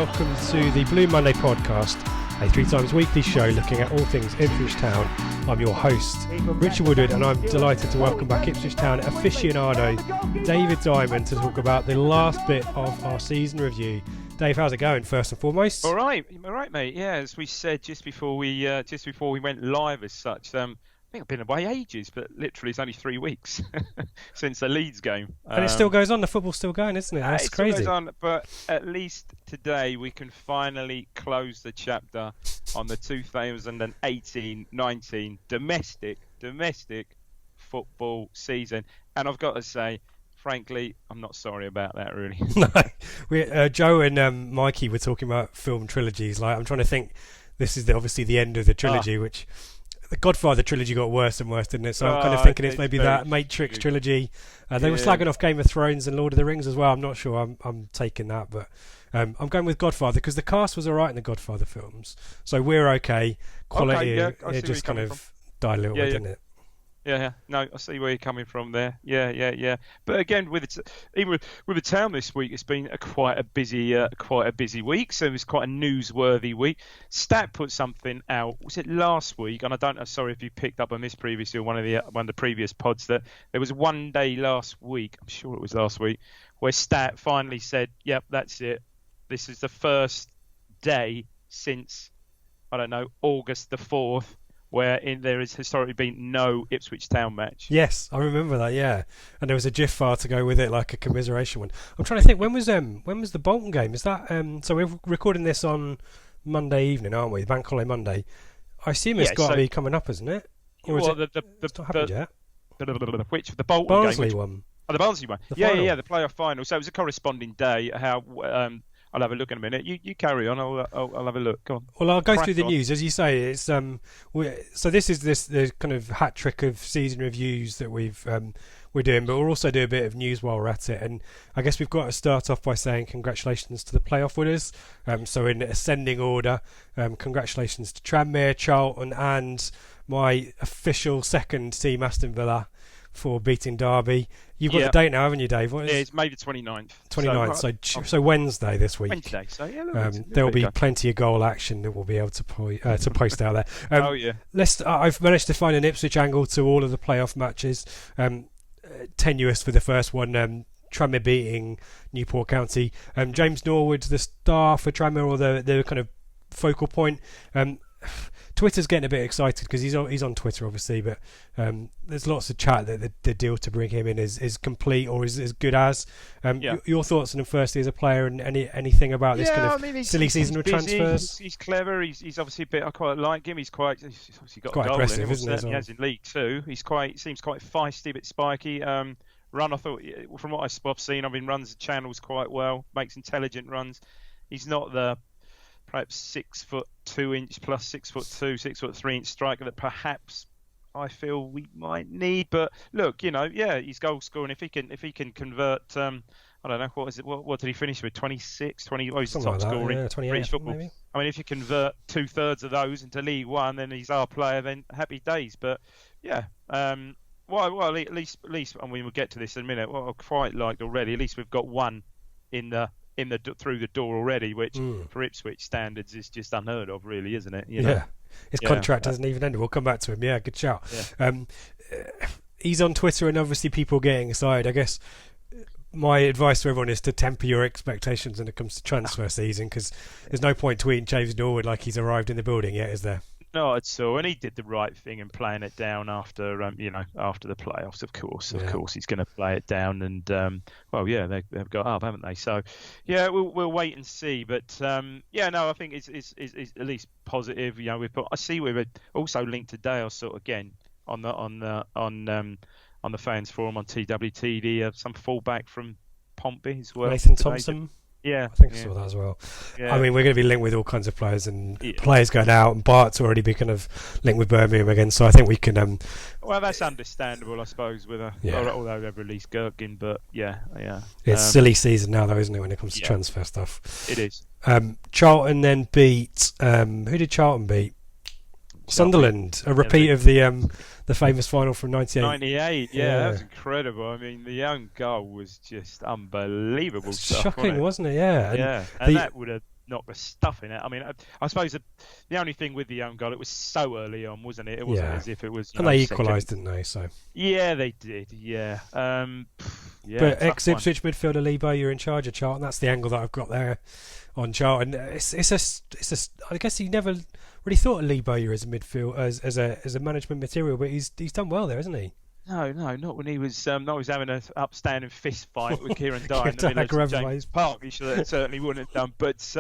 welcome to the Blue Monday podcast, a 3 times weekly show looking at all things Ipswich Town. I'm your host, Richard Woodward, and I'm delighted to welcome back Ipswich Town aficionado David Diamond to talk about the last bit of our season review. Dave, how's it going, first and foremost? All right, mate. Yeah, as we said just before we went live as such, I think I've been away ages, but literally it's only 3 weeks since the Leeds game. And it still goes on. The football's still going, isn't it? That's crazy. It still goes on, but at least today we can finally close the chapter on the 2018-19 domestic football season. And I've got to say, frankly, I'm not sorry about that, really. No, Joe and Mikey were talking about film trilogies. Like, I'm trying to think. This is obviously the end of the trilogy, which the Godfather trilogy got worse and worse, didn't it? So I'm kind of thinking it's maybe that Matrix trilogy. They were slagging off Game of Thrones and Lord of the Rings as well. I'm not sure. I'm taking that, but I'm going with Godfather because the cast was all right in the Godfather films. So we're okay. Quality, it just kind of died a little bit, didn't it? Yeah, no, I see where you're coming from there. Yeah. But again, even with the town this week, it's been quite a busy week. So it's quite a newsworthy week. Stat put something out. Was it last week? And I don't know. Sorry if you picked up on this previously or one of the previous pods. That there was one day last week. I'm sure it was last week where Stat finally said, "Yep, that's it. This is the first day since August the 4th." Where there has historically been no Ipswich Town match. Yes, I remember that. Yeah, and there was a GIF file to go with it, like a commiseration one. I'm trying to think when was the Bolton game? Is that so? We're recording this on Monday evening, aren't we? Bank Holiday Monday. I assume it's got to be coming up, isn't it? Or is it's not happened yet? The Bolton Barnsley game, one. Oh, the Barnsley one. The playoff final. So it was a corresponding day. I'll have a look in a minute. You carry on. I'll have a look. Go on. Well, I'll go through the news as you say. It's so this is the kind of hat trick of season reviews that we're doing, but we'll also do a bit of news while we're at it. And I guess we've got to start off by saying congratulations to the playoff winners. So in ascending order, congratulations to Tranmere, Charlton, and my official second team, Aston Villa, for beating Derby. You've got the date now, haven't you, Dave? It's May the 29th. 29th, so Wednesday this week. Wednesday, so there'll be plenty of goal action that we'll be able to post out there. I've managed to find an Ipswich angle to all of the playoff matches. Tenuous for the first one. Tranmere beating Newport County. James Norwood's the star for Tranmere, or the kind of focal point. Twitter's getting a bit excited because he's on Twitter, obviously, but there's lots of chat that the deal to bring him in is complete or is as good as. Your thoughts on him firstly as a player and anything about this silly season of transfers? He's clever. He's obviously a bit. I quite like him. He's obviously got quite a goal aggressive, in him, isn't he? He has in League Two. Seems quite feisty, a bit spiky. Run, I thought, from what I've seen, runs the channels quite well. Makes intelligent runs. He's not the perhaps 6'2" plus 6'2", 6'3" striker that perhaps I feel we might need. But look, he's goal scoring. If he can convert, I don't know, what is it? What did he finish with? 26, 20. Oh, he's the top scoring. Yeah, 28 football. Maybe. If you convert 2/3 of those into League One, then he's our player. Then happy days. But at least, and we'll get to this in a minute. What I quite liked already, at least we've got one through the door already, which for Ipswich standards is just unheard of, really, isn't it? His contract hasn't even ended. We'll come back to him. Yeah, good shout. Yeah. He's on Twitter, and obviously people getting excited. I guess my advice to everyone is to temper your expectations when it comes to transfer season, because there's no point tweeting James Norwood like he's arrived in the building yet, is there? No, at all. And he did the right thing in playing it down after the playoffs. Of course, he's going to play it down. And they've got up, haven't they? So, we'll wait and see. But I think it's at least positive. I see we've also linked today. I saw again on the fans forum on TWTD some fullback from Pompey as well. Nathan Thompson. Yeah, I think I saw that as well. Yeah. We're going to be linked with all kinds of players and players going out, and Bart's already been kind of linked with Birmingham again, so I think we can... Well, that's understandable, I suppose, although they've released Gherkin, but It's silly season now, though, isn't it, when it comes to transfer stuff? It is. Charlton then beat... who did Charlton beat? Sunderland, a repeat of the famous final from 98. 98, that was incredible. The own goal was just unbelievable stuff. Shocking, wasn't it? Yeah. And that would have knock the stuff in it. I mean, I suppose the only thing with the own goal, it was so early on, wasn't it? It wasn't as if it was. And they equalised, didn't they? So. Yeah, they did. Yeah. But ex-Ipswich midfielder Lee Bowyer in charge of Charlton. That's the angle that I've got there on Charlton. It's I guess he never really thought of Lee Bowyer as a midfield as a management material, but he's done well there, hasn't he? No, not when he was having an upstanding fist fight with Kieran Dyer in the middle of James Park. He certainly wouldn't have done. But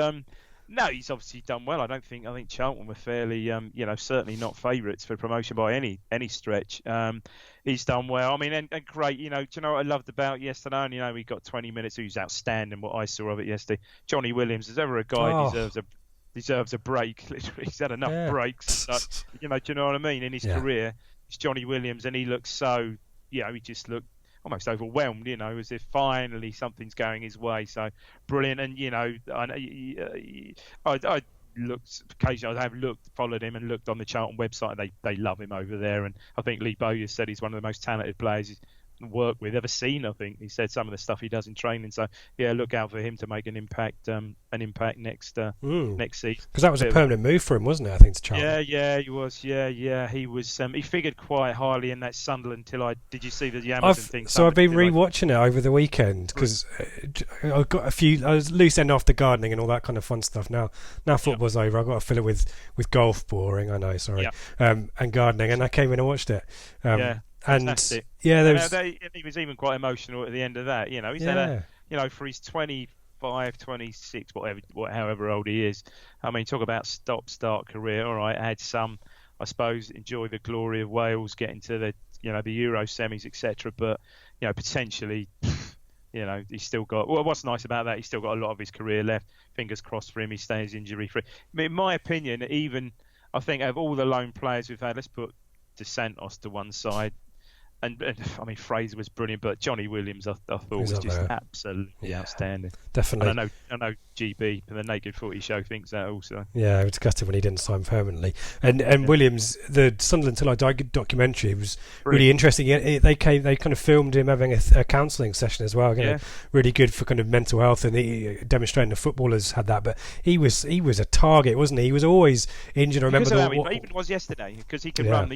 no, he's obviously done well. I think Charlton were fairly, certainly not favourites for promotion by any stretch. He's done well. I mean, and great. Do you know what I loved about yesterday? And, he got 20 minutes. He was outstanding. What I saw of it yesterday. Johnny Williams, as ever a guy deserves a break. Literally, he's had enough breaks. Do you know what I mean? In his career, it's Johnny Williams, and he looks so. He just looked almost overwhelmed, as if finally something's going his way. So brilliant, and I looked occasionally. I have followed him, and looked on the Charlton website. They love him over there, and I think Lee Bowyer said he's one of the most talented players he's worked with, ever seen. I think he said some of the stuff he does in training. So look out for him to make an impact next season. Because that was a permanent move for him, wasn't it? I think to Charlton. Yeah, he was. He was. He figured quite highly in that Sunderland. Did you see the Amazon thing? So I've been rewatching it over the weekend because I've got I was loose end after gardening and all that kind of fun stuff. Now football's over. I've got to fill it with golf. Boring, I know. Sorry. And gardening, and I came in and watched it. And fantastic. He was even quite emotional at the end of that. He's had for his 25, 26, however old he is. I mean, talk about stop-start career. All right, had some, I suppose, enjoy the glory of Wales, getting to the Euro semis, etc. But potentially, he's still got. Well, what's nice about that? He's still got a lot of his career left. Fingers crossed for him. He stays injury-free. I mean, in my opinion, I think of all the lone players we've had, let's put De Santos to one side. And I mean, Fraser was brilliant, but Johnny Williams, I thought was just absolutely outstanding. Definitely. And I know GB and the Naked Footy Show thinks that also. Yeah, I was gutted when he didn't sign permanently. And Williams, the Sunderland Till I Die documentary was really interesting. They kind of filmed him having a counselling session as well. Really good for kind of mental health, and demonstrating the footballers had that. But he was a target, wasn't he? He was always injured. I remember even was yesterday because he can run.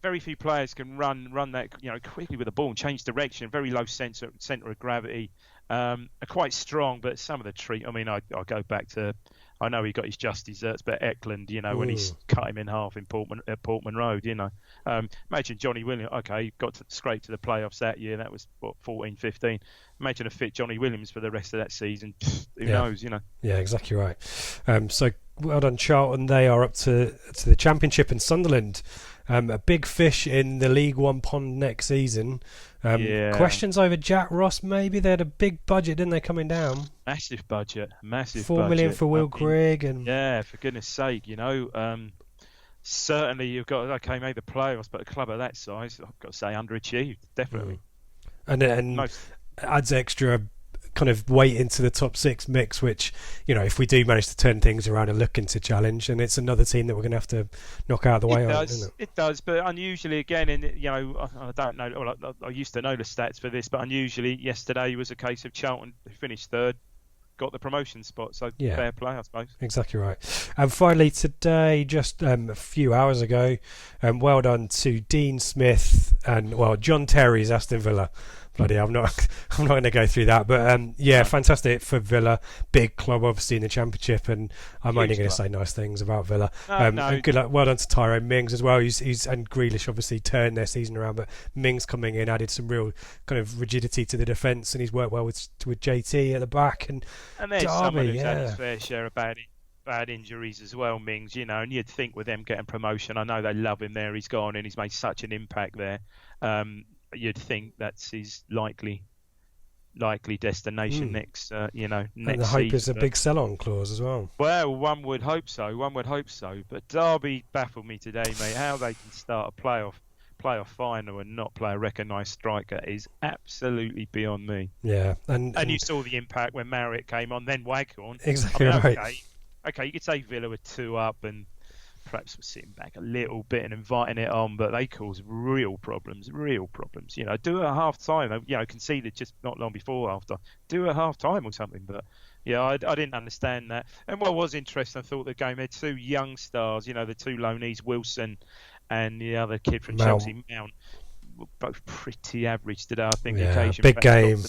Very few players can run that. Quickly with the ball and change direction, very low centre of gravity, are quite strong, but some of the treat. I mean, I go back to, I know he got his just desserts, but Eklund, when he's cut him in half in Portman Road, imagine Johnny Williams. Okay, he got straight to the playoffs that year. That was 14, 15. Imagine a fit Johnny Williams for the rest of that season. Who knows? Yeah, exactly right. So well done, Charlton. They are up to the Championship, and Sunderland. A big fish in the League One pond next season. Questions over Jack Ross, maybe? They had a big budget, didn't they, coming down? Massive budget. $4 million for Will Grigg. Yeah, for goodness sake, certainly you've got, made the playoffs, but a club of that size, I've got to say, underachieved, definitely. And adds extra kind of weight into the top six mix, which if we do manage to turn things around and look into challenge, and it's another team that we're going to have to knock out of the way. It does, but unusually again, I don't know. Well, I used to know the stats for this, but unusually yesterday was a case of Charlton, who finished third, got the promotion spot. So fair play, I suppose. Exactly right. And finally today, just a few hours ago, well done to Dean Smith and John Terry's Aston Villa. Bloody hell, I'm not going to go through that, but fantastic for Villa. Big club, obviously, in the Championship, and I'm only going to say nice things about Villa. And good luck. Well done to Tyrone Mings as well. He's and Grealish obviously turned their season around, but Mings coming in added some real kind of rigidity to the defence, and he's worked well with JT at the back. And there's someone who's had his fair share of bad injuries as well, Mings. And you'd think with them getting promotion, I know they love him there. He's gone and he's made such an impact there. You'd think that's his likely destination next next season. And the hope is a big sell-on clause as well. Well, one would hope so. But Derby baffled me today, mate. How they can start a playoff final and not play a recognised striker is absolutely beyond me. Yeah, and you saw the impact when Marriott came on, then Waghorn. Exactly right. Okay, you could say Villa were 2 up and perhaps were sitting back a little bit and inviting it on, but they caused real problems. Do it at half time. Conceded just not long before after. Do it at half time or something. But yeah, I didn't understand that. And what was interesting, I thought the game had two young stars. The two loanees, Wilson and the other kid from Chelsea, Mount, were both pretty average today. I think the occasion big game.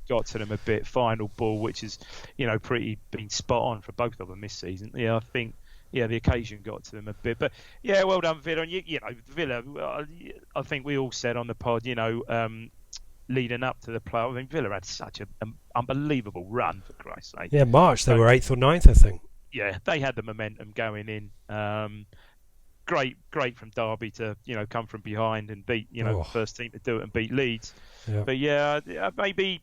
Got to them a bit. Final ball, which is pretty been spot on for both of them this season. Yeah, I think. Yeah, the occasion got to them a bit, but yeah, well done, Villa. And Villa. I think we all said on the pod, leading up to the play, I mean, Villa had such an unbelievable run, for Christ's sake. Yeah, March they were 8th or 9th, I think. Yeah, they had the momentum going in. Great from Derby to come from behind and beat the first team to do it and beat Leeds. Yeah. But maybe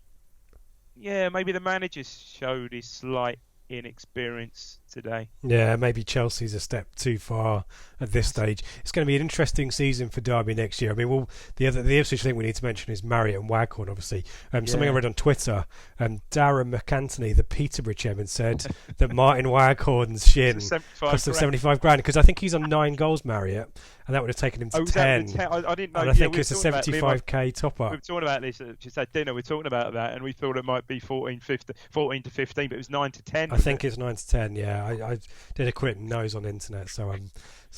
the manager showed his slight inexperience today. Yeah, maybe Chelsea's a step too far at this stage. It's going to be an interesting season for Derby next year. I mean, the Ipswich thing we need to mention is Marriott and Waghorn, obviously. Something I read on Twitter, Darren McAntony, the Peterborough chairman, said that Martin Waghorn's shin cost him 75 grand because I think he's on 9 goals, Marriott, and that would have taken him to 10. I didn't know. And I think it's a 75k top up. We were talking about this just at dinner. We were talking about that, and we thought it might be 14 to 15, but it was 9 to 10. I think it's 9 to 10. Yeah, I did a quick nose on the internet, so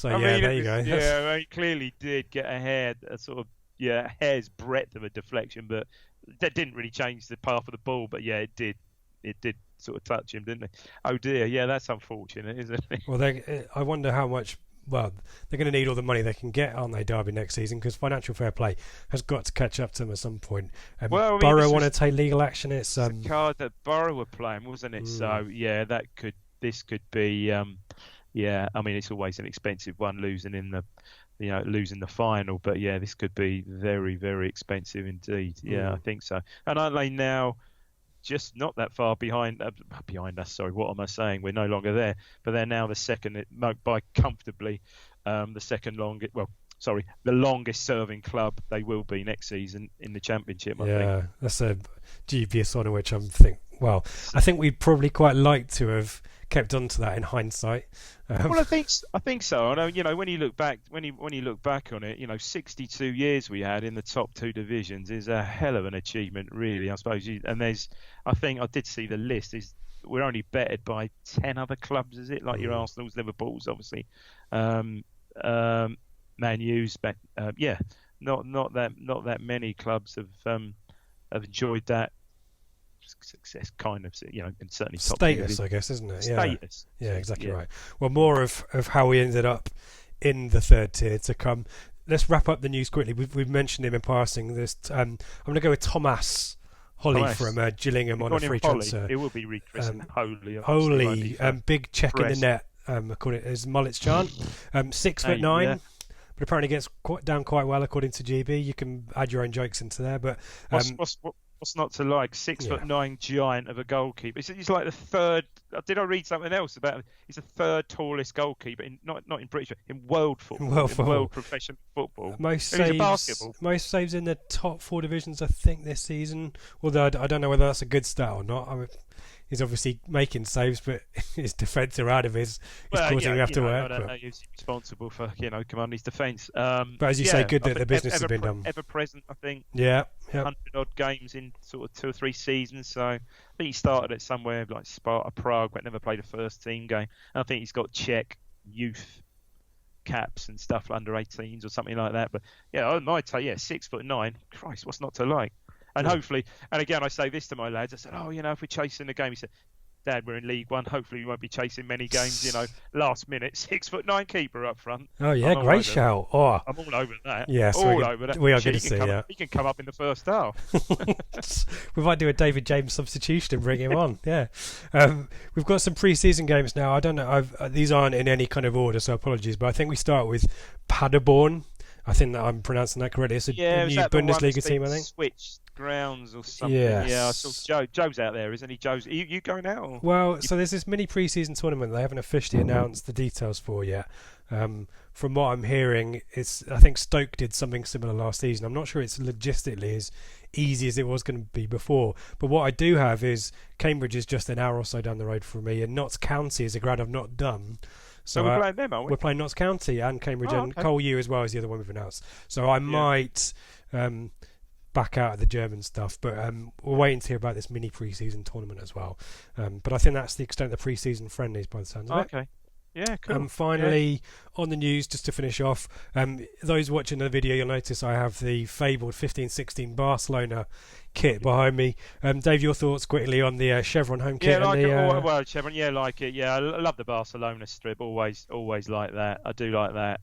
there you go. Yeah, he clearly did get a sort of hair's breadth of a deflection, but that didn't really change the path of the ball. But yeah, it did sort of touch him, didn't it? Oh dear, yeah, that's unfortunate, isn't it? Well, I wonder how much. Well, they're going to need all the money they can get, aren't they, Derby, next season? Because financial fair play has got to catch up to them at some point. Borough want to take legal action. It's the card that Borough were playing, wasn't it? So yeah, this could be. I mean, it's always an expensive one losing in the, losing the final. But yeah, this could be very, very expensive indeed. Yeah, I think so. And aren't they now? Just not that far behind us. Sorry, what am I saying? We're no longer there, but they're now the second by comfortably the second longest. Well, sorry, the longest serving club they will be next season in the Championship. I think that's a dubious honour, which I think we'd probably quite like to have kept on to that in hindsight. Well, I think so. I know, when you look back, when you look back on it, 62 years we had in the top 2 divisions is a hell of an achievement, really. I suppose. I think I did see the list. We're only bettered by 10 other clubs, is it? Like your Arsenal's, Liverpool's, obviously. Man U's, not that many clubs have enjoyed that success, kind of, and certainly top status, I guess, isn't it? Status. Yeah, exactly right. Well, more of how we ended up in the 3rd tier to come. Let's wrap up the news quickly. We've mentioned him in passing. I'm going to go with Thomas Holly from Gillingham on a free transfer. It will be rechristened Holy, big check in the net, according to his Mullet's chant. 6'9", but apparently gets down quite well according to GB. You can add your own jokes into there, but what's not to like? 6'9" giant of a goalkeeper. He's like the third. Did I read something else about him? He's the 3rd tallest goalkeeper not in British, in world football, world professional football. Most saves in the top 4 divisions, I think, this season. Although I don't know whether that's a good stat or not. I mean, he's obviously making saves, but his defence around of his causing him to have to work. I don't know who's responsible for commanding his defence. But as you say, good that the business has been done. Ever present, I think. Yeah. 100 odd games in sort of 2 or 3 seasons. So I think he started at somewhere like Sparta Prague, but never played a first team game. And I think he's got Czech youth caps and stuff under 18s or something like that. But yeah, I might say 6'9". Christ, what's not to like? And hopefully, and again, I say this to my lads. I said, if we're chasing the game, he said, Dad, we're in League One. Hopefully, we won't be chasing many games. Last minute, 6'9" keeper up front. Oh yeah, great shout. Oh, I'm all over that. Yeah, all over that. We are good to see. Yeah, he can come up in the first half. We might do a David James substitution and bring him on. Yeah, we've got some pre-season games now. I don't know. These aren't in any kind of order, so apologies. But I think we start with Paderborn. I think that I'm pronouncing that correctly. It's a new Bundesliga team, I think. Switched grounds or something. Yes. Yeah, I saw Joe's out there, isn't he? Joe's. Are you going out? Or? Well, so there's this mini pre-season tournament they haven't officially announced the details for yet. From what I'm hearing, I think Stoke did something similar last season. I'm not sure it's logistically as easy as it was going to be before. But what I do have is Cambridge is just an hour or so down the road from me, and Notts County is a grad I've not done. So we're playing them, aren't we? We're playing Notts County and Cambridge, and okay. Cole U as well as the other one we've announced. So I might back out of the German stuff, but we're waiting to hear about this mini pre-season tournament as well. But I think that's the extent of the pre-season friendlies by the sounds of it. Okay. Yeah, cool. Finally, on the news, just to finish off, those watching the video, you'll notice I have the fabled 15-16 Barcelona kit behind me. Dave, your thoughts quickly on the Chevron home kit? Well, Chevron, like it. Yeah, I love the Barcelona strip. Always like that. I do like that.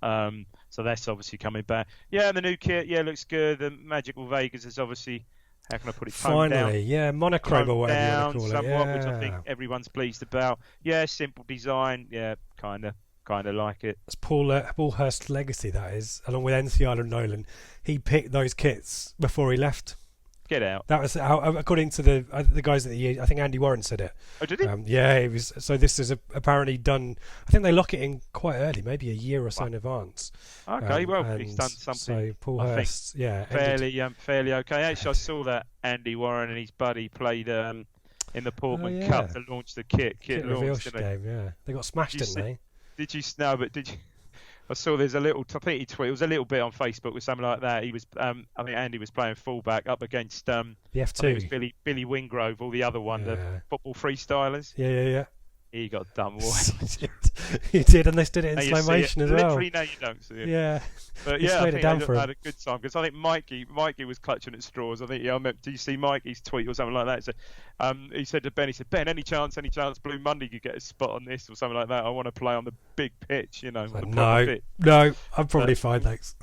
So that's obviously coming back. Yeah, and the new kit, looks good. The Magical Vegas is obviously, how can I put it? Finally, monochrome or whatever you want to call somewhat, which I think everyone's pleased about. Yeah, simple design. Yeah, kind of like it. It's Paul Hurst's legacy, that is, along with NC Ireland Nolan. He picked those kits before he left. Get out. That was how, according to the guys I think Andy Warren said it. Oh, did he? Yeah, it was. So this is apparently done. I think they lock it in quite early, maybe a year or so in advance. Okay, well, he's done something. So Paul Hurst, fairly okay. Actually, I saw that Andy Warren and his buddy played in the Portman Cup to launch the kit. Kit launched game. Yeah, they got smashed, didn't they? Did you know? But did you? I saw there's a little. I think he tweeted. It was a little bit on Facebook with something like that. He was. I think Andy was playing fullback up against the F2. I think it was Billy Wingrove or the other one, the football freestylers. Yeah. He got done. He did, and they did it in slow motion as well. Literally, no, you don't see it. Yeah. But yeah, I think they had a good time because I think Mikey was clutching at straws. I think do you see Mikey's tweet or something like that? So, he said to Ben, Ben, any chance Blue Monday could get a spot on this or something like that? I want to play on the big pitch, No, I'm probably fine, thanks.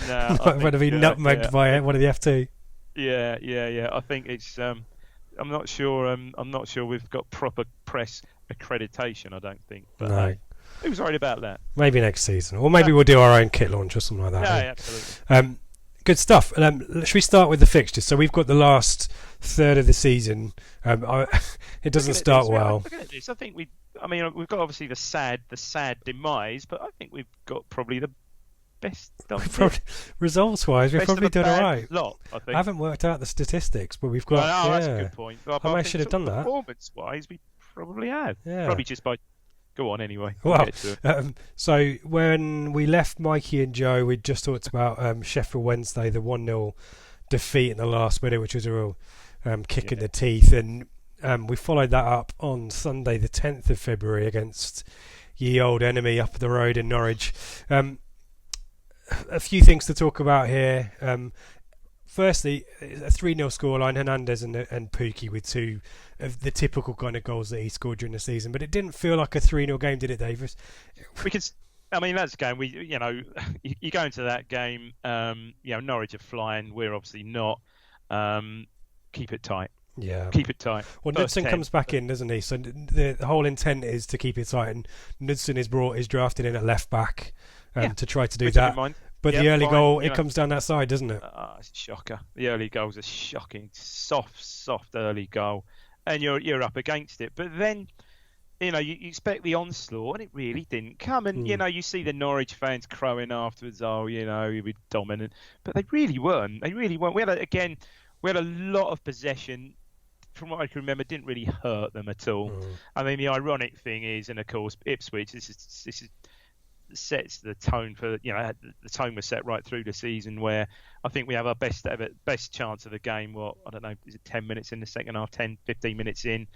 No, I'm going to be nutmegged by one of the F2. Yeah. I think it's. I'm not sure we've got proper press accreditation. I don't think. But, no. Who's worried about that? Maybe next season, or maybe we'll do our own kit launch or something like that. Yeah, absolutely. Good stuff. Should we start with the fixtures? So we've got the last third of the season. It doesn't start well. Looking at this, I think we've got obviously the sad demise, but I think we've got probably the best stuff. Results-wise, we've probably done all right. I think. I haven't worked out the statistics, but we've got. That's a good point. I should have done that. Performance-wise, we probably have. Yeah. Probably just by. Go on anyway. Well, so when we left Mikey and Joe, we just talked about Sheffield Wednesday, the 1-0 defeat in the last minute, which was a real kick in the teeth. And we followed that up on Sunday, the 10th of February, against ye old enemy up the road in Norwich. A few things to talk about here. Firstly, a 3-0 scoreline, Hernandez and Pookie with two of the typical kind of goals that he scored during the season. But it didn't feel like a 3-0 game, did it, Davis? That's a game. You go into that game, Norwich are flying. We're obviously not. Keep it tight. Yeah. Keep it tight. Well, Knudsen comes back in, doesn't he? So the whole intent is to keep it tight. And Knudsen is drafted in at left back to try to do that. But the early goal, it comes down that side, doesn't it? It's a shocker. The early goal's a shocking, soft early goal. And you're up against it. But then, you expect the onslaught, and it really didn't come. And, you see the Norwich fans crowing afterwards, you'll be dominant. But they really weren't. We had a lot of possession. From what I can remember, didn't really hurt them at all. I mean, the ironic thing is, and of course, Ipswich, this is sets the tone for the tone was set right through the season, where I think we have our best chance of the game. I don't know, is it 10 minutes in the second half, 15 minutes in,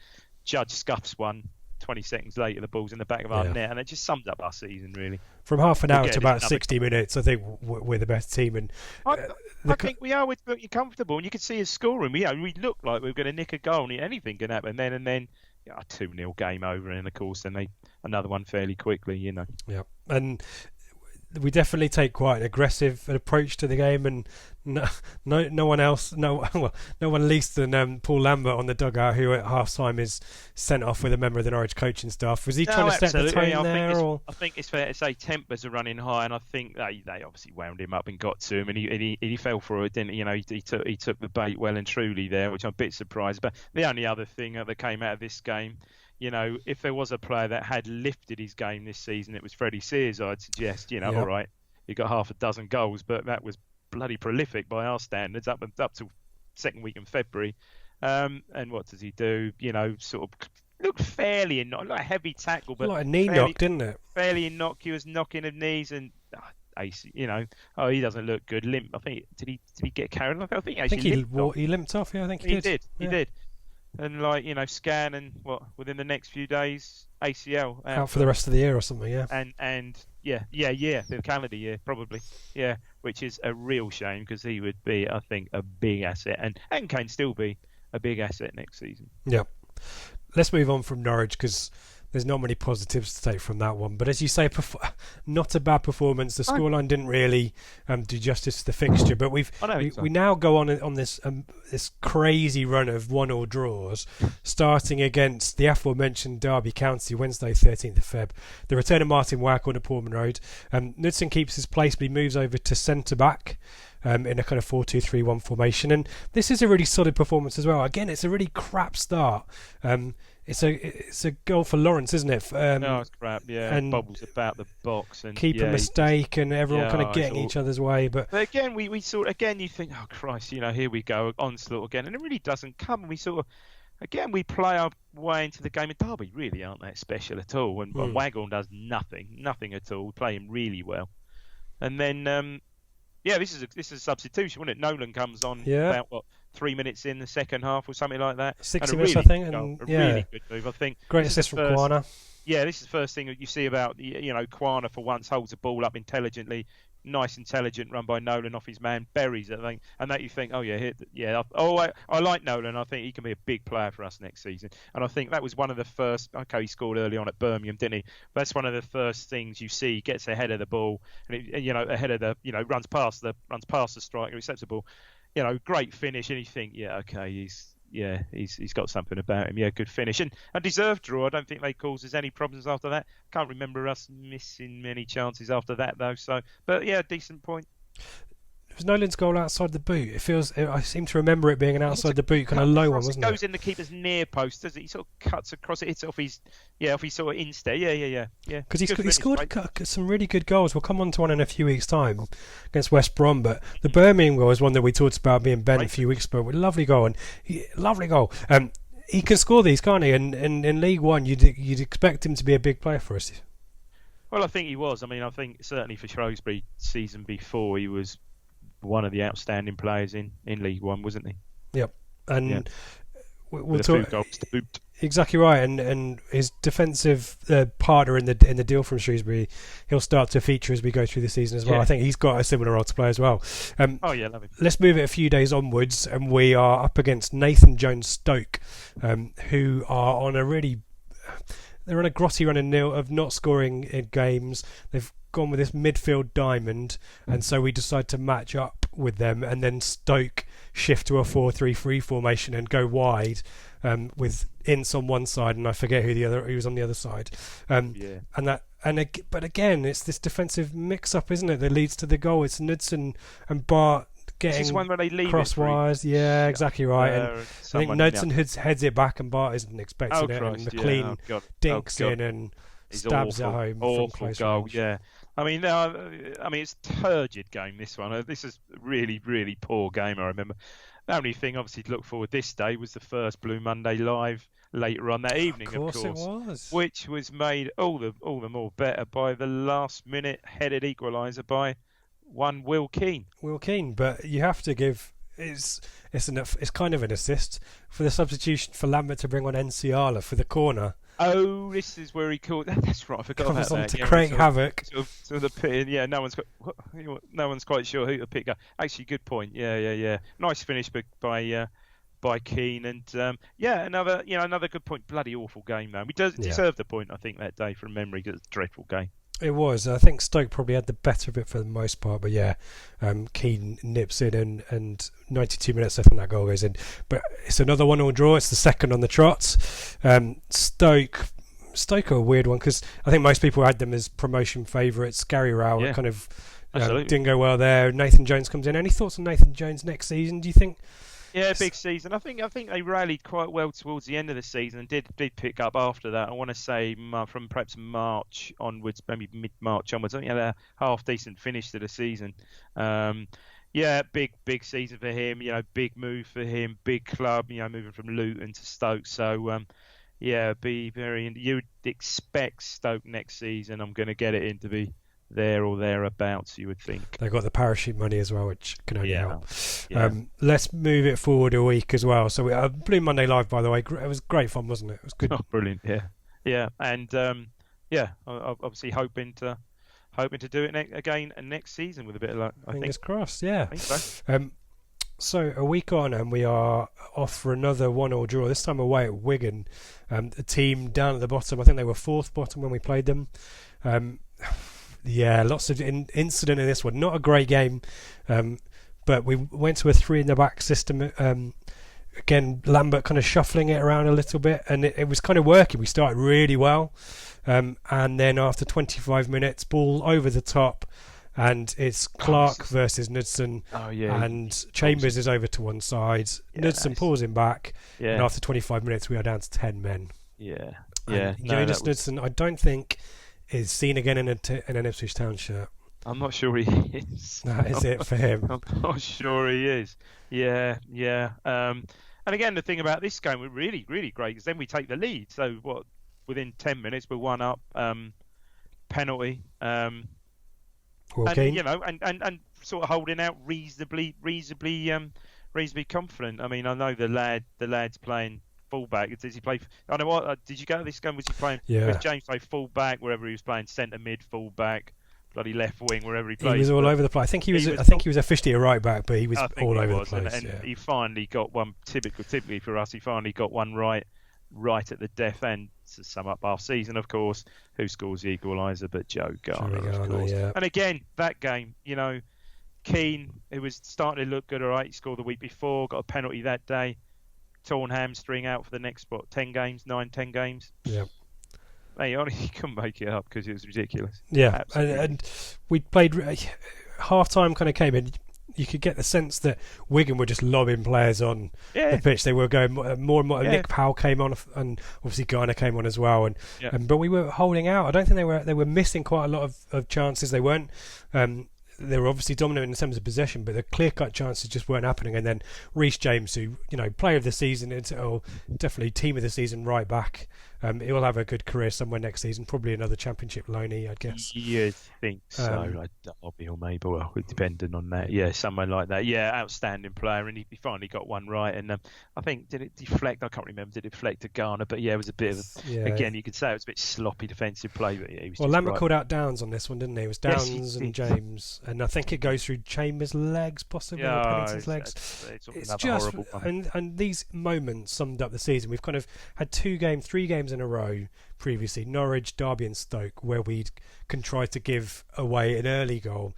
Judge scuffs one, 20 seconds later the ball's in the back of our net, and it just sums up our season really. From half an hour to about 60 minutes, I think we're the best team, and I think we are. We're comfortable, and you can see us scoring. We look like we were going to nick a goal, and anything can happen. And then a 2-0 game over, and of course then another one fairly quickly. Yeah, and we definitely take quite an aggressive approach to the game, and no one least than Paul Lambert on the dugout, who at half time is sent off with a member of the Norwich coaching staff. Was he trying to set the tone there? I think it's fair to say tempers are running high, and I think they obviously wound him up and got to him, and he fell for it, didn't he? He took the bait well and truly there, which I'm a bit surprised. But the only other thing that came out of this game, if there was a player that had lifted his game this season, it was Freddie Sears, I'd suggest. All right, he got half a dozen goals, but that was bloody prolific by our standards up till second week in February. And what does he do? Sort of looked fairly like a heavy tackle, but like a knee knock, didn't it? Fairly innocuous knocking of knees, and Ace, he doesn't look good. Limp. I think did he get carried? I think he limped off. Yeah, I think he did. He did. And scan and within the next few days, ACL out for the rest of the year or something. Yeah. And the calendar year probably. Yeah, which is a real shame because he would be, I think, a big asset and can still be a big asset next season. Yeah. Let's move on from Norwich because there's not many positives to take from that one. But as you say, not a bad performance. The scoreline didn't really do justice to the fixture. But we now go on this this crazy run of 1-1 draws, starting against the aforementioned Derby County Wednesday 13th of Feb. The return of Martin Waghorn to Portman Road. Knudsen keeps his place, but he moves over to centre back. In a kind of 4-2-3-1 formation, and this is a really solid performance as well. Again, it's a really crap start. It's a goal for Lawrence, isn't it? No, it's crap. Yeah, and bobbles about the box and keep a mistake, and everyone kind of getting each other's way. But again, we sort again you think, oh Christ, here we go, onslaught again, and it really doesn't come. And we sort of again we play our way into the game. And Derby really aren't that special at all, and Waghorn does nothing at all. We play him really well, and then. This is a substitution, wasn't it? Nolan comes on about 3 minutes in the second half or something like that. 60 minutes, I think. Really good move, I think. Great assist from Quana. Yeah, this is the first thing that you see about Quana for once holds the ball up intelligently, nice intelligent run by Nolan off his man buries it, I think, and that you think, I like Nolan. I think he can be a big player for us next season, and I think that was one of the first. Okay, he scored early on at Birmingham, didn't he? That's one of the first things you see. He gets ahead of the ball, and ahead of the runs past the striker, accepts the ball. Great finish, and you think, he's got something about him. Yeah, good finish and a deserved draw. I don't think they caused us any problems after that. Can't remember us missing many chances after that though. So, but yeah, decent point. It was Nolan's goal outside the boot. I seem to remember it being an outside the boot kind of low one, wasn't it? It goes in the keeper's near post, does it? He sort of cuts across it, hits it off his sort of instep. Yeah. Because he scored some really good goals. We'll come on to one in a few weeks' time against West Brom. But the Birmingham goal is one that we talked about being Ben a few weeks ago. Lovely goal. Lovely goal. He can score these, can't he? And in League One, you'd expect him to be a big player for us. Well, I think he was. I mean, I think certainly for Shrewsbury season before, he was one of the outstanding players in League One, wasn't he? Yep. And we'll talk. Exactly right. And his defensive partner in the deal from Shrewsbury, he'll start to feature as we go through the season as well. I think he's got a similar role to play as well. Love him. Let's move it a few days onwards, and we are up against Nathan Jones Stoke, who are on they're on a grotty run of not scoring in games. They've gone with this midfield diamond, and so we decide to match up with them, and then Stoke shift to a 4-3-3 formation and go wide with Ince on one side, and I forget who was on the other side. But again, it's this defensive mix-up, isn't it, that leads to the goal. It's Knudsen and Bart getting this is one where they leave crosswise. Yeah, exactly right. And I think Knudsen heads it back, and Bart isn't expecting it, and McLean dinks in and stabs it home. Awful goal, range. Yeah. I mean, it's a turgid game, this one. This is a really, really poor game, I remember. The only thing, obviously, to look forward this day was the first Blue Monday live later on that evening, of course. It was. Which was made all the more better by the last-minute headed equaliser by one Will Keane. But you have to give... It's kind of an assist for the substitution for Lambert to bring on Enciala for the corner. Oh, this is where he called. That's right. I forgot about that. Comes on to create havoc. So the pit. Yeah, no one's quite sure who to pick up. Actually, good point. Yeah. Nice finish by Keane, and another good point. Bloody awful game, man. We deserved the point, I think, that day from memory. Because it's a dreadful game. It was. I think Stoke probably had the better of it for the most part, but Keane nips in and 92 minutes left and that goal goes in. But it's another 1-1 draw. It's the second on the trot. Stoke are a weird one because I think most people had them as promotion favourites. Gary Rowett kind of didn't go well there. Nathan Jones comes in. Any thoughts on Nathan Jones next season, do you think? Yeah, big season. I think they rallied quite well towards the end of the season and did pick up after that. I want to say from perhaps March onwards, maybe mid-March onwards. I think he had a half decent finish to the season. Big season for him. Big move for him. Big club. Moving from Luton to Stoke. So be very. You'd expect Stoke next season. I'm going to get it in to be there or thereabouts, you would think. They've got the parachute money as well, which can only help. Yeah. Let's move it forward a week as well. So we Blue Monday Live, by the way, it was great fun, wasn't it? It was good. Oh, brilliant! Yeah, and obviously hoping to do it again next season with a bit of luck. Fingers crossed. Yeah. I think so. So a week on, and we are off for another 1-1 draw. This time away at Wigan, a team down at the bottom. I think they were fourth bottom when we played them. Lots of incident in this one. Not a great game, but we went to a 3 in the back system. Again, Lambert kind of shuffling it around a little bit, and it was kind of working. We started really well, and then after 25 minutes, ball over the top. And it's Clark versus Knudsen, and Chambers is over to one side. Knudsen pulls him back, and after 25 minutes, we are down to 10 men. Knudsen, I don't think, is seen again in an Ipswich Town shirt. I'm not sure he is. That is it for him. I'm not sure he is. Yeah. And again, the thing about this game was really, really great because then we take the lead. So within 10 minutes, we're 1 up. Penalty. And sort of holding out reasonably confident. I mean, I know the lad's playing fullback. Does he play? I know what. Did you go to this game? Was he playing? Yeah. Was James play fullback wherever he was playing? Centre mid, fullback, bloody left wing, wherever he played. He was all over the place. I think he was officially a right back, but he was all over the place. And he finally got one. Typically for us, he finally got one right at the death end. To sum up our season, of course, who scores the equaliser but Joe Garner, of course. Yeah. And again, that game, Keane, who was starting to look good, all right, he scored the week before, got a penalty that day, torn hamstring out for the next 10 games. Yeah. Hey, honestly, he couldn't make it up because it was ridiculous. Yeah, and we played half-time kind of came in. You could get the sense that Wigan were just lobbing players on the pitch. They were going more and more. Nick Powell came on, and obviously Garner came on as well. But we were holding out. I don't think they were missing quite a lot of chances. They weren't. They were obviously dominant in terms of possession, but the clear-cut chances just weren't happening. And then Reece James, who player of the season, definitely team of the season, right back. He'll have a good career somewhere next season. Probably another Championship loanee, I guess. You'd think so. Bobby or maybe, depending on that. Yeah, someone like that. Yeah, outstanding player, and he finally got one right. And I think did it deflect? I can't remember. Did it deflect to Garner? But yeah, it was a bit of again. You could say it was a bit sloppy defensive play. But he was Lambert called out Downs on this one, didn't he? It was Downs and James, and I think it goes through Chambers' legs, possibly, or Pennington's legs. It's just horrible one. And these moments summed up the season. We've kind of had 3 games in a row previously, Norwich, Derby and Stoke, where we'd contrived to give away an early goal,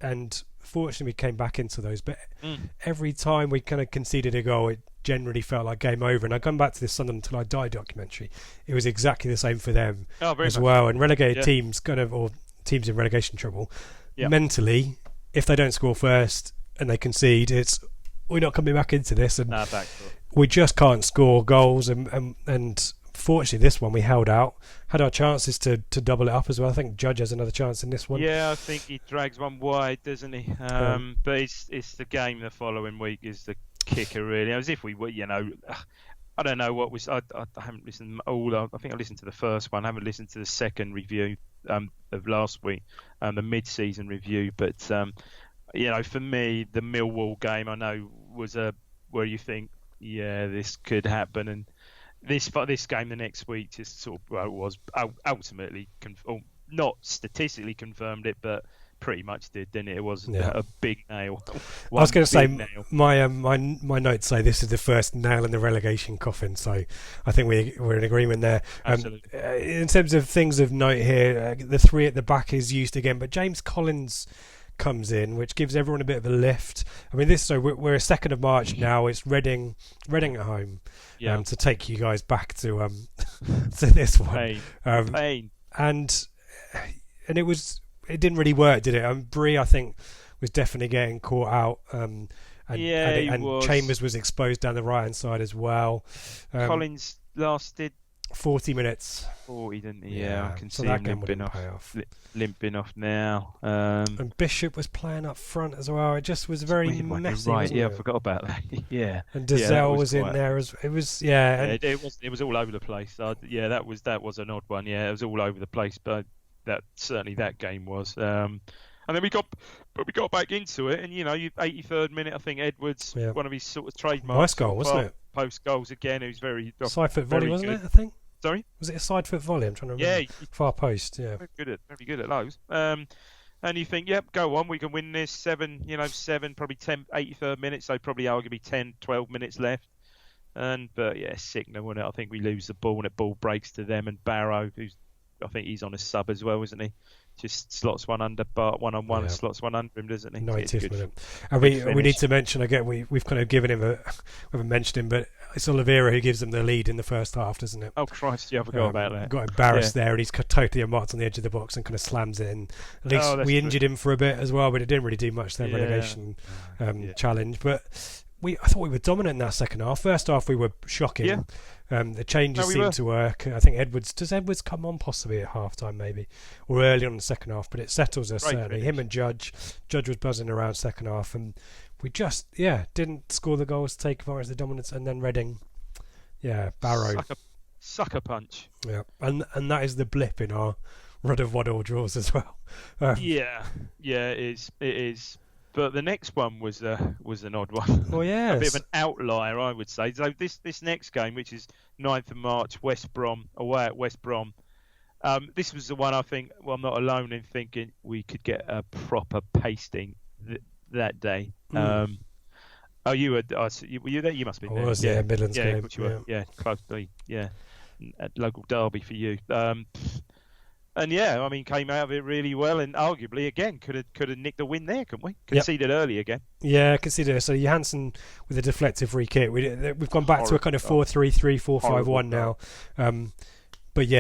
and fortunately we came back into those, but every time we kind of conceded a goal, it generally felt like game over. And I come back to this Sunderland Until I Die documentary, it was exactly the same for them as well. And relegated teams or teams in relegation trouble, mentally, if they don't score first and they concede, we're not coming back into this, and we just can't score goals. And fortunately, this one we held out, had our chances to double it up as well. I think Judge has another chance in this one. Yeah, I think he drags one wide, doesn't he? But it's the game the following week is the kicker, really. As if we were, I don't know what was. I haven't listened I think I listened to the first one. I haven't listened to the second review of last week, the mid-season review. But for me, the Millwall game I know was where you think, this could happen, and this game the next week just sort of was ultimately not statistically confirmed it, but pretty much did, didn't it? It was a big nail. I was going to say my notes say this is the first nail in the relegation coffin, so I think we're in agreement there. In terms of things of note here, the 3 at the back is used again, but James Collins comes in, which gives everyone a bit of a lift. I mean, we're 2nd of March now. It's Reading at home, to take you guys back to to this one. Pain. And it didn't really work, did it? Bree, I think, was definitely getting caught out. And Chambers was exposed down the right hand side as well. Collins lasted 40 minutes. 40, didn't he? Yeah, I can so see that him game limping off. Limping off now. And Bishop was playing up front as well. It just was very messy, right? wasn't Yeah, it? I forgot about that. Yeah, and Dazelle was in there as it was. Yeah, it was all over the place. That was an odd one. Yeah, it was all over the place, but certainly that game was. And then we got back into it, and 83rd minute, I think Edwards, one of his sort of trademarks. Nice goal, wasn't it? Post goals again. It was very side foot volley, wasn't good. it? I think. Sorry, was it a side foot volley? I'm trying to remember. Yeah, far post. Yeah, very good at those. And you think, yep, go on, we can win this. 7, probably 10, 83rd minutes, so probably arguably 10, 12 minutes left. But sickening, wasn't it? I think we lose the ball, and it ball breaks to them, and Barrow, I think he's on a sub as well, isn't he? Just slots one under Bart one-on-one and slots one under him, doesn't he? 90th minute. And we need to mention again, we've kind of given him we haven't mentioned him, but it's Oliveira who gives them the lead in the first half, doesn't it? Oh Christ, yeah, I forgot about that. Got embarrassed there, and he's totally unmarked on the edge of the box and kind of slams it in. At least we injured him for a bit as well, but it didn't really do much, that relegation challenge. But I thought we were dominant in that second half. First half we were shocking. Yeah. The changes seemed to work. I think does Edwards come on possibly at half time maybe, or early on in the second half, but it settles us certainly. Him and Judge was buzzing around second half, and we just didn't score the goals to take advantage of the dominance. And then Reading, Barrow sucker punch. Yeah, and that is the blip in our run of 1-1 draws as well. It is. But the next one was an odd one. Oh yeah, a bit of an outlier, I would say. So this next game, which is 9th of March, West Brom away at West Brom. This was the one I think. Well, I'm not alone in thinking we could get a proper pasting that day. Were you there? You must have been there. I was, Midlands game. Closely, local derby for you. And came out of it really well, and arguably again could have nicked the win there, couldn't we? Conceded early again. Yeah, conceded. So Johansson with a deflective free kick. We've gone back to a kind of 4-3-3, 4-5-1 now. But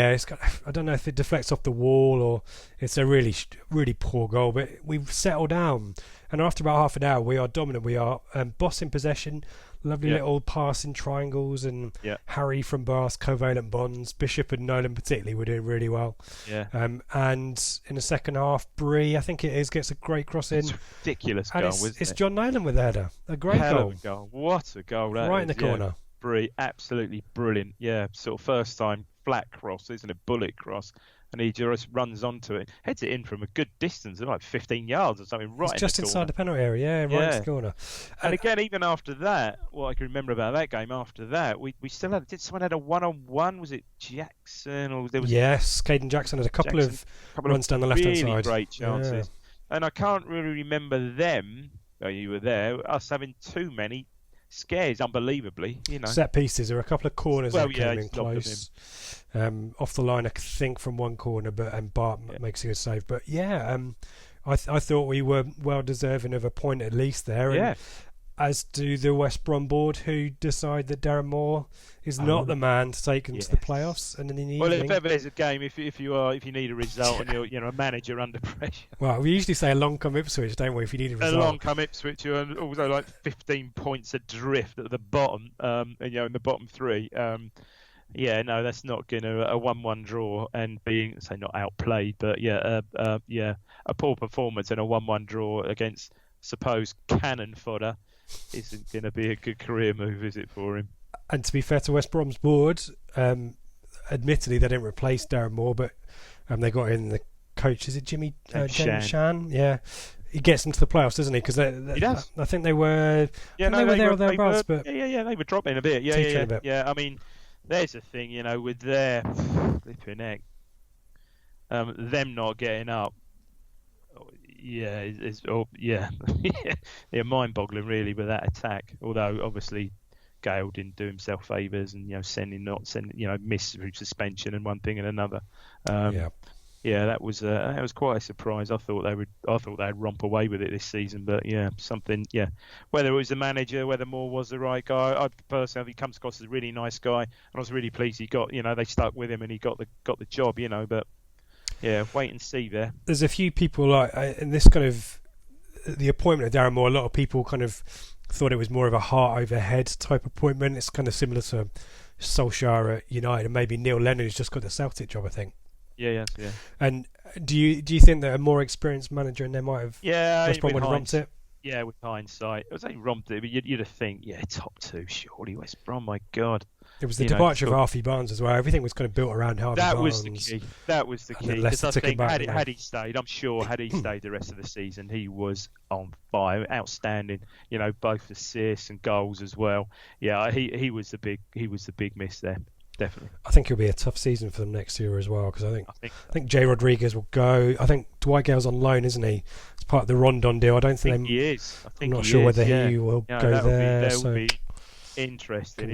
I don't know if it deflects off the wall or it's a really, really poor goal. But we've settled down, and after about half an hour, we are dominant. We are bossing possession. Lovely little passing triangles, and Harry from Bath, covalent bonds. Bishop and Nolan particularly were doing really well. Yeah. And in the second half, Bree, I think it is, gets a great cross in. It's a ridiculous goal, isn't it? It's John Nolan with the header. A great goal. Of a goal. What a goal that right in the corner. Bree, absolutely brilliant. Yeah, sort of first time flat cross, isn't it? Bullet cross. And he just runs onto it, heads it in from a good distance, like 15 yards or something, right it's just inside the penalty area, right in the corner. And again, even after that, what I can remember about that game, after that, we still had, someone had a one-on-one, was it Jackson? Or there was Caden Jackson had a couple of runs down the left-hand side. Really great chances. And I can't really remember them, you were there, us having too many scares, unbelievably, set pieces. There were a couple of corners that came in close, off the line, I think, from one corner, but Bart makes a good save. But I thought we were well deserving of a point at least there. And as do the West Brom board, who decide that Darren Moore is not the man to take them to the playoffs. And in the evening, if ever there's a game, if you need a result and you're a manager under pressure. Well, we usually say along come Ipswich, don't we? If you need a result, along come Ipswich, and also like 15 points adrift at the bottom, and in the bottom three. That's not going to a 1-1 draw and being not outplayed, but a poor performance and a 1-1 draw against supposed cannon fodder isn't going to be a good career move, is it, for him? And to be fair to West Brom's board, admittedly they didn't replace Darren Moore, but they got in the coach. Is it James Shan? Yeah, he gets them to the playoffs, doesn't he? Because he does. I think they were. They were there or thereabouts, but they were dropping a bit. Yeah. I mean, there's a thing, with their flipping heck, them not getting up. They're mind-boggling really with that attack. Although obviously Gale didn't do himself favours and miss through suspension and one thing and another. That was quite a surprise. I thought they'd romp away with it this season, but whether it was the manager, whether Moore was the right guy. I personally think he comes across as a really nice guy, and I was really pleased he got they stuck with him and he got the job. But. Yeah, wait and see there. There's a few people in this kind of the appointment of Darren Moore. A lot of people kind of thought it was more of a heart over head type appointment. It's kind of similar to Solskjaer at United and maybe Neil Lennon who's just got the Celtic job, I think. Yeah. And do you think that a more experienced manager in there might have West Brom would have romped it? Yeah, with hindsight, it was only romped it, but you'd have think, top 2 surely West Brom. My God. It was the departure of Harvey Barnes as well. Everything was kind of built around Harvey Barnes. That was the key. Because I think had he stayed, I'm sure had he stayed the rest of the season, he was on fire, outstanding. Both assists and goals as well. Yeah, he was the big miss there. Definitely. I think it'll be a tough season for them next year as well, because I think Jay Rodriguez will go. I think Dwight Gale's on loan, isn't he? It's part of the Rondon deal. I don't think he is. I'm not sure whether he will go there. That would be interesting.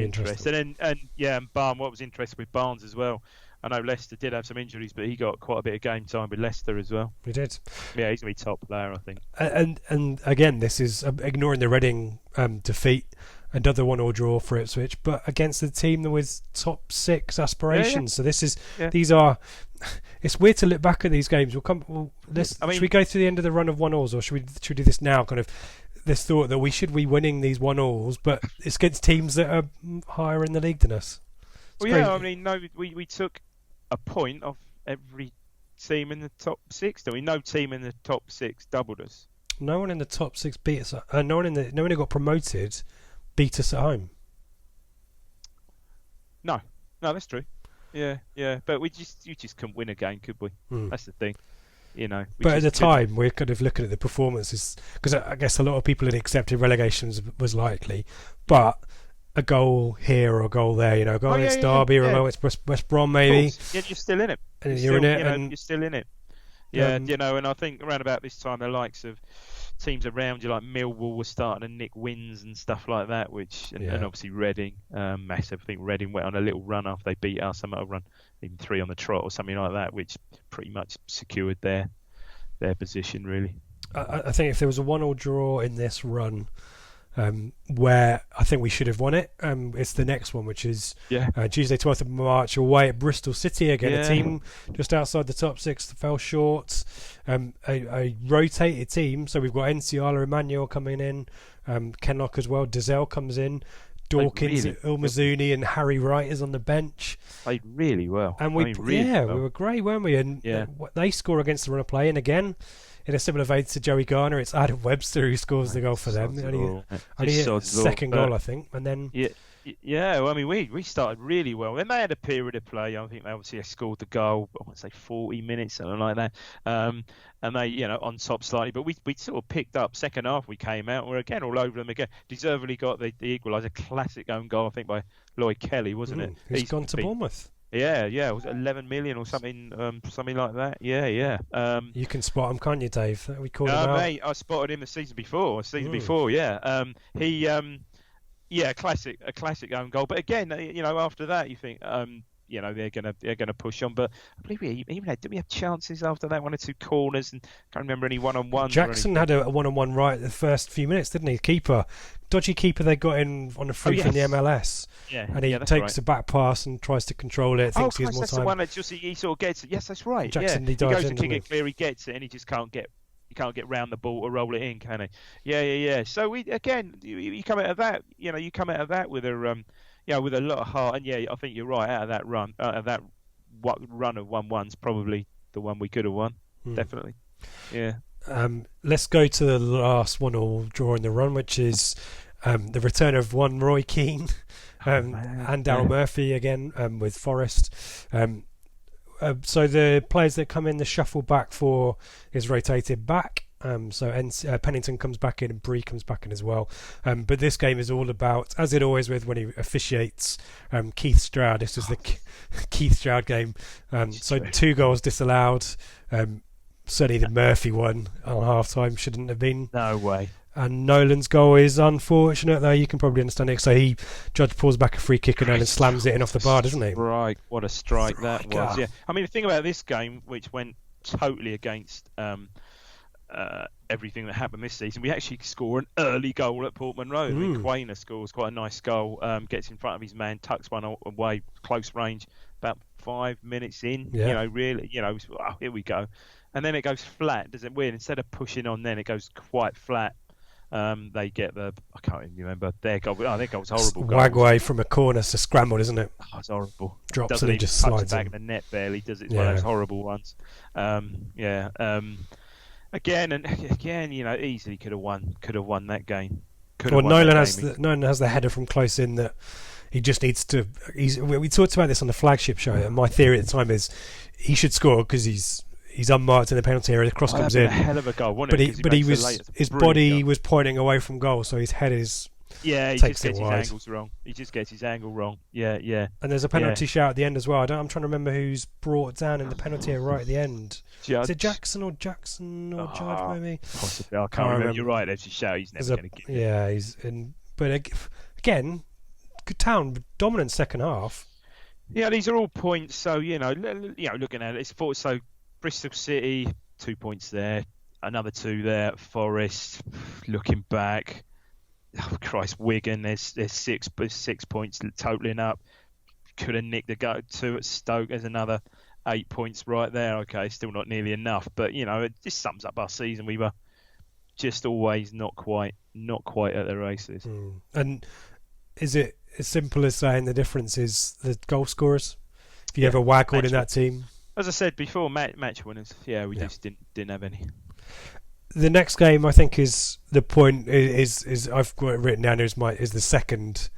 And Barnes. What was interesting with Barnes as well? I know Leicester did have some injuries, but he got quite a bit of game time with Leicester as well. He did. Yeah, he's gonna be top player, I think. And again, this is ignoring the Reading defeat. Another 1-1 draw for Ipswich, but against a team with top 6 aspirations. So these are. It's weird to look back at these games. Should we go through the end of the run of 1-1s, or should we do this now? Kind of this thought that we should be winning these 1-1s, but it's against teams that are higher in the league than us. We took a point off every team in the top 6. No team in the top 6 doubled us. No one in the top 6 beat us. No one who got promoted beat us at home. No, that's true. Yeah. But you just couldn't win a game, could we? That's the thing. But at the time, we're kind of looking at the performances, because I guess a lot of people had accepted relegation was likely, but a goal here or a goal there, a goal against Derby or a goal against West Brom maybe. Yeah, you're still in it. And you're in it. You're still in it. Yeah, and I think around about this time, the likes of teams around you like Millwall were starting to nick wins and stuff like that, and obviously Reading, massive. I think Reading went on a little run after they beat us. They might have run even 3 on the trot or something like that, which pretty much secured their position really. I think if there was a 1-1 draw in this run, where I think we should have won it, it's the next one, which is Tuesday 12th of March away at Bristol City again, a team just outside the top 6 that fell short, a rotated team, so we've got Nsiala Emmanuel coming in, Kenlock as well, Dazelle comes in, Dawkins, Ilmazuni and Harry Wright is on the bench. Played really well. And we were great, weren't we? And they score against the run of play, and again, in a similar vein to Joey Garner, it's Adam Webster who scores the goal for them. Only his second goal, I think. And then we started really well. Then they had a period of play. I think they obviously scored the goal. I want to say 40 minutes, something like that. And they, on top slightly, but we sort of picked up. Second half, we came out. We're again all over them again. Deservedly got the equaliser, classic own goal, I think by Lloyd Kelly, wasn't it? He's gone to Bournemouth. Yeah, it was 11 million or something, something like that. Yeah. You can spot him, can't you, Dave? We called him out. Mate, I spotted him the season before. Yeah. He, a classic own goal. But again, after that, you think, they're gonna push on. But I believe did we have chances after that, 1 or 2 corners, and can't remember any one-on-ones. Jackson had a one-on-one right at the first few minutes, didn't he? Dodgy keeper they got in on a free from the MLS. Yeah, and he takes a back pass and tries to control it. Thinks he has more time. That's the one that he sort of gets it. Yes, that's right. Jackson, he goes to kick it clear, he gets it, and he just can't get round the ball or roll it in, can he? Yeah. So we again, you come out of that. You come out of that with a with a lot of heart. And I think you're right. Out of that run, run of 1-1's probably the one we could have won. Definitely. Yeah. Let's go to the last 1-1 draw in the run, which is the return of one Roy Keane and Daryl Murphy again with Forest. So the players that come in, the shuffle back four is rotated back. Pennington comes back in and Bree comes back in as well. But this game is all about, as it always with when he officiates, Keith Stroud. This is the Keith Stroud game. So 2 goals disallowed. Certainly the Murphy one on half-time shouldn't have been. No way. And Nolan's goal is unfortunate, though. You can probably understand it. So Judge pulls back a free kick and Nolan slams it in off the bar, doesn't he? Right, what a strike that was. Yeah, I mean, the thing about this game, which went totally against everything that happened this season, we actually score an early goal at Portman Road. I mean, Quainer scores quite a nice goal, gets in front of his man, tucks one away, close range, about 5 minutes in. Yeah. Really, here we go. And then it goes flat, does it? Weird. Instead of pushing on, then it goes quite flat. They get I can't even remember their goal. Their goal was horrible. Wagway from a corner, it's a scramble, isn't it? Oh, it's horrible. Drops doesn't and he even just touch slides the back in. of the net barely, does it? It's one of those horrible ones. Again, easily could have won that game. Nolan has the header from close in that he just needs to. We talked about this on the flagship show, and my theory at the time is he should score because he's unmarked in the penalty area. The cross comes in. A hell of a goal, but his body was pointing away from goal, so his head is. Yeah, he just gets his angles wrong. He just gets his angle wrong. Yeah. And there's a penalty shout at the end as well. I'm trying to remember who's brought down in the penalty area right at the end. Is it Jackson or Judge maybe? Possibly. I can't remember. You're right. There's a shout. He's never going to get it. Yeah, he's in. But again, good Town dominant second half. Yeah, these are all points. So looking at it, so Bristol City 2 points there, another 2 there. Forest looking back. Oh Christ, Wigan. There's 6 points totaling up. Could have nicked the go 2 at Stoke. There's another 8 points right there. Okay, still not nearly enough, but it just sums up our season. We were just always not quite at the races. And is it as simple as saying the difference is the goal scorers? If you ever waggled in that team, as I said before, match winners. Yeah, we just didn't have any. The next game, I think, is the point. Is I've got it written down is the second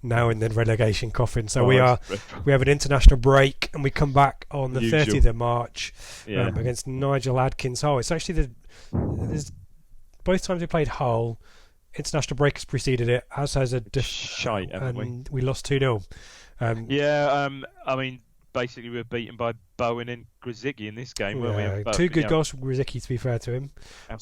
now in the relegation coffin. So we have an international break, and we come back on the 30th of March against Nigel Adkins Hull. It's actually there's both times we played Hull. International break has preceded it, as has shite, and we lost 2-0. I mean, basically we were beaten by Bowen and Grzycki in this game, weren't we? 2 good goals from Grzycki, to be fair to him.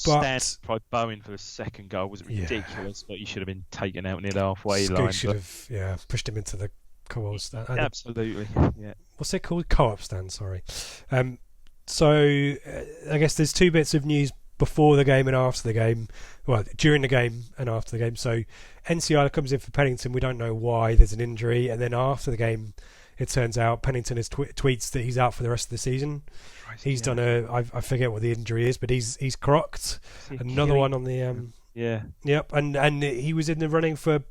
But by Bowen for the second goal was ridiculous, but he should have been taken out near the halfway line. Should have pushed him into the co-op stand. Absolutely, yeah. What's it called? Co-op stand, sorry. So I guess there's 2 bits of news before the game and after the game. Well, during the game and after the game. So NCI comes in for Pennington. We don't know why. There's an injury, and then after the game, it turns out Pennington has tweets that he's out for the rest of the season. He's done I forget what the injury is, but he's crocked. Another one on the Yep, and he was in the running for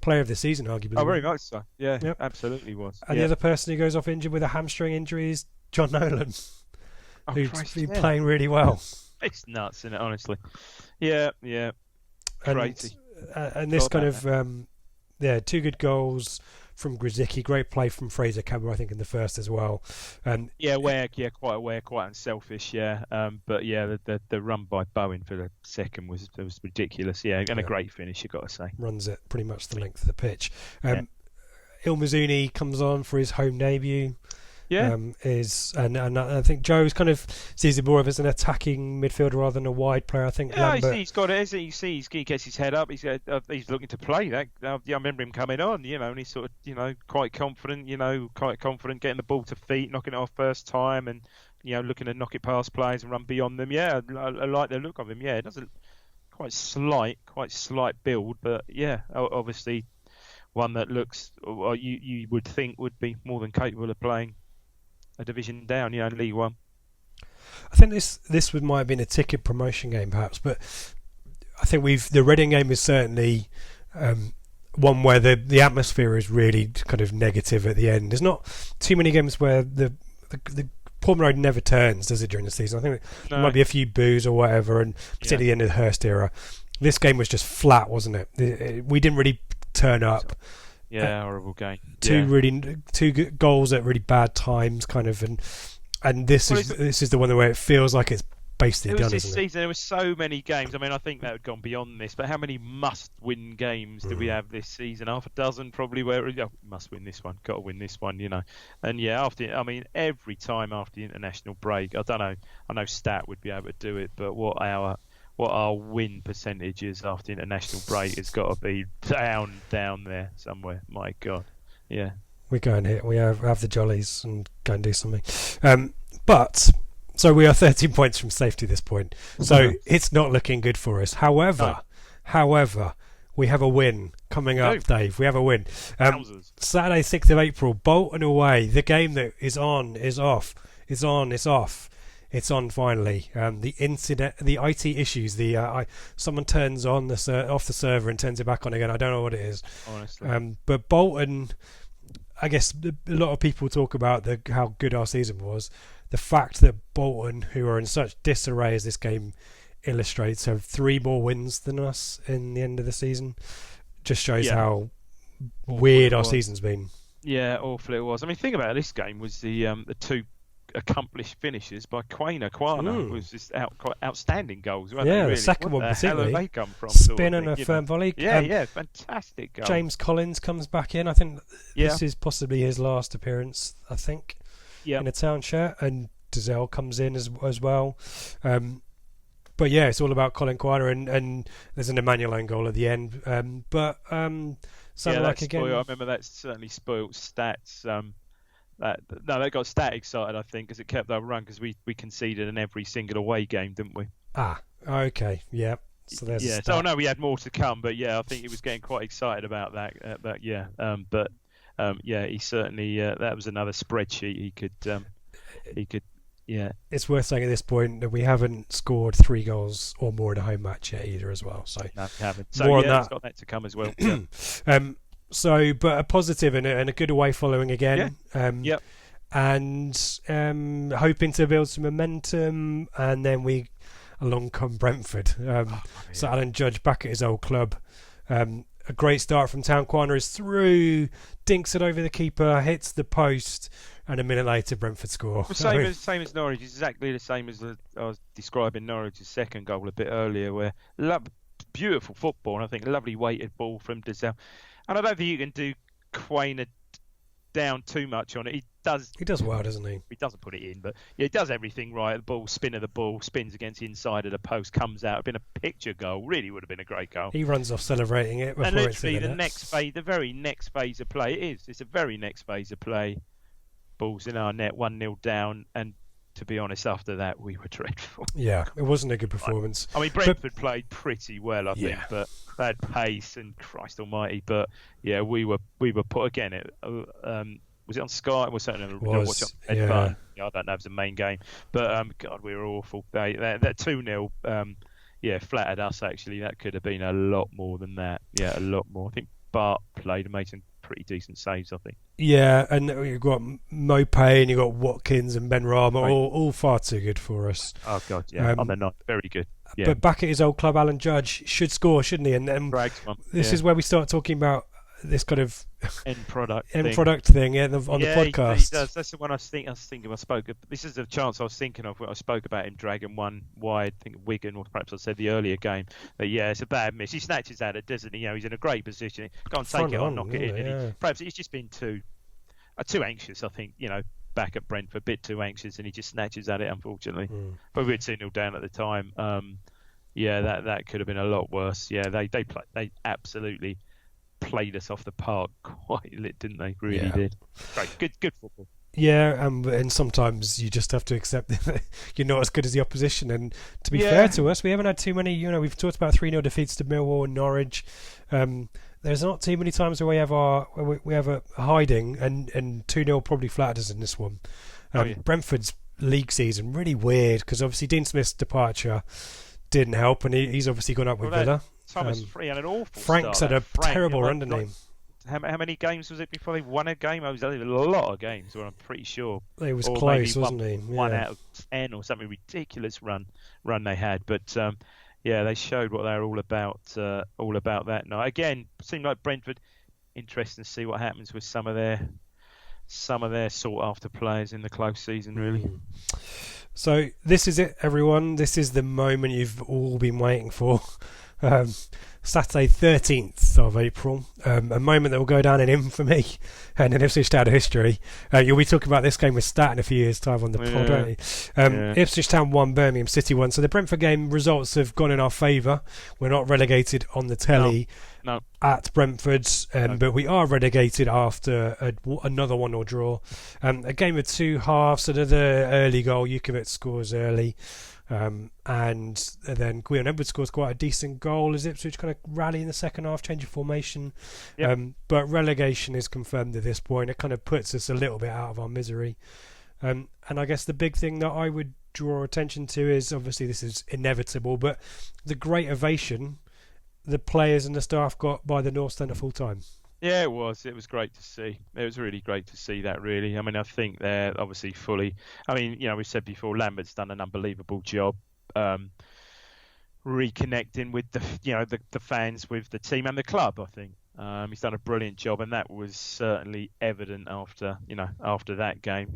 Player of the Season, arguably. Oh, very much so. Yeah, yep. Absolutely was. And the other person who goes off injured with a hamstring injury is John Nolan, who's been playing really well. It's nuts, isn't it? Honestly. Yeah. Crazy. And this kind of 2 good goals from Grzycki, great play from Fraser Campbell, I think, in the first as well. Quite aware, quite unselfish, but the run by Bowen for the second was ridiculous, and a great finish, you've got to say. Runs it pretty much the length of the pitch. Ilmazuni comes on for his home debut. And I think Joe's kind of sees him more of as an attacking midfielder rather than a wide player. I think. He's got it. He gets his head up. He's looking to play. I remember him coming on, and he's sort of, quite confident. Getting the ball to feet, knocking it off first time, and looking to knock it past players and run beyond them. I like the look of him. It doesn't quite slight build, but obviously one that looks, or you would think would be more than capable of playing a division down, League One. I think this might have been a ticket promotion game, perhaps, but I think the Reading game is certainly one where the atmosphere is really kind of negative at the end. There's not too many games where the Portman Road never turns, does it, during the season? I think there might be a few boos or whatever, and particularly the end of the Hurst era. This game was just flat, wasn't it? We didn't really turn up. Horrible game. 2 good goals at really bad times, kind of, and this is the one where it feels like it's basically done. This season there were so many games. I mean, I think that had gone beyond this, but how many must-win games do we have this season? Half a dozen, probably. Where must win this one, got to win this one, And every time after the international break, I don't know. I know Stat would be able to do it, but what our win percentage is after international break has got to be down there somewhere. My God, yeah. We go and we have the jollies and go and do something. So we are 13 points from safety at this point. So it's not looking good for us. However, we have a win coming up, Dave. We have a win. Saturday, 6th of April, Bolton away. The game that is on, is off, is on, is off. it's on finally. The IT issues. Someone turns on off the server and turns it back on again. I don't know what it is. Honestly, but Bolton, I guess a lot of people talk about how good our season was. The fact that Bolton, who are in such disarray as this game illustrates, have 3 more wins than us in the end of the season, just shows how weird our season's been. Yeah, awful it was. I mean, the thing about this game was the 2 accomplished finishes by Quana was just outstanding goals. Weren't they, really? The second one particularly. Where they come from? Spin and a firm volley. Fantastic goal. James Collins comes back in. I think this is possibly his last appearance. I think in a Town shirt, and Dazelle comes in as well. But yeah, it's all about Colin Quana, and there's an Emmanuel own goal at the end. Again, I remember that certainly spoilt Stats. They got Stat excited, I think, because it kept that run, because we conceded in every single away game, didn't we? Okay, yeah. So there's So I know we had more to come, but I think he was getting quite excited about that. He certainly that was another spreadsheet he could. Yeah, it's worth saying at this point that we haven't scored 3 goals or more in a home match yet either, as well. So no, we haven't. So more on it's got that to come as well. But a positive and a good away following again. And hoping to build some momentum, and then along come Brentford. So Alan Judge back at his old club. A great start from Town. Quana is through, dinks it over the keeper, hits the post, and a minute later Brentford score. Same as Norwich, exactly the same as I was describing Norwich's second goal a bit earlier, where beautiful football, and I think a lovely weighted ball from Dazelle. And I don't think you can do Quainer down too much on it. He does well, doesn't he? He doesn't put it in, but he does everything right. The ball, spin of the ball, spins against the inside of the post, comes out. It'd been a picture goal. Really would have been a great goal. He runs off celebrating it before and literally it's in the very next phase of play. It's a very next phase of play. Balls in our net, 1-0 down, and to be honest, after that we were dreadful. Yeah, it wasn't a good performance. I mean, Brentford played pretty well, I think, but they had pace and Christ Almighty. But yeah, we were put again. Was it on Sky? Well, certainly watch it on Ed Button. I don't know if it was the main game, but God, we were awful. That 2-0, flattered us actually. That could have been a lot more than that. Yeah, a lot more. I think Bart played and made some pretty decent saves, I think. Yeah, and you've got Mopay and you've got Watkins and Ben Rama, all far too good for us. Oh God, yeah, on the night, very good. Yeah. But back at his old club, Alan Judge should score, shouldn't he? And this is where we start talking about this kind of end product thing on the podcast. He does. That's the one I was thinking. I spoke. This is the chance I was thinking of when I spoke about him dragging one wide. I think Wigan, or perhaps I said the earlier game. But yeah, it's a bad miss. He snatches at it, doesn't he? He's in a great position. Go and take it on, knock it in. And perhaps he's just been too anxious. I think back at Brentford, a bit too anxious, and he just snatches at it. Unfortunately, but we were 2-0 down at the time. That could have been a lot worse. Yeah, they absolutely played us off the park quite lit, didn't they? Really did. Great, good football. Yeah, and sometimes you just have to accept that you're not as good as the opposition. And to be fair to us, we haven't had too many. We've talked about 3-0 defeats to Millwall and Norwich. There's not too many times where we have a hiding, and 2-0 probably flattered us in this one. Brentford's league season really weird, because obviously Dean Smith's departure didn't help, and he's obviously gone up with Villa. Thomas Free had an awful Frank's start. Had a terrible run, didn't he? How many games was it before they won a game? It was a lot of games, I'm pretty sure. It was close, wasn't he? One out of 10 or something ridiculous run they had. But they showed what they were all about that night. Again, seemed like Brentford. Interesting to see what happens with some of their sought after players in the close season, really. So this is it, everyone. This is the moment you've all been waiting for. Saturday 13th of April, a moment that will go down in infamy and in Ipswich Town history. You'll be talking about this game with Stat in a few years' time on the pod, won't you? Ipswich Town 1, Birmingham City 1. So the Brentford game results have gone in our favour. We're not relegated on the telly at Brentford, but we are relegated after another 1-1 draw. A game with 2 halves, another early goal. Jukovic scores early. And then Gwion Edwards scores quite a decent goal as Ipswich kind of rally in the second half, change of formation. But relegation is confirmed at this point. It kind of puts us a little bit out of our misery. And I guess the big thing that I would draw attention to is, obviously this is inevitable, but the great ovation the players and the staff got by the North Stand at full time. Yeah, it was. It was great to see. It was really great to see that, really. I mean, I think they're obviously fully... I mean, we said before, Lambert's done an unbelievable job reconnecting with the fans, with the team and the club, I think. He's done a brilliant job, and that was certainly evident after that game.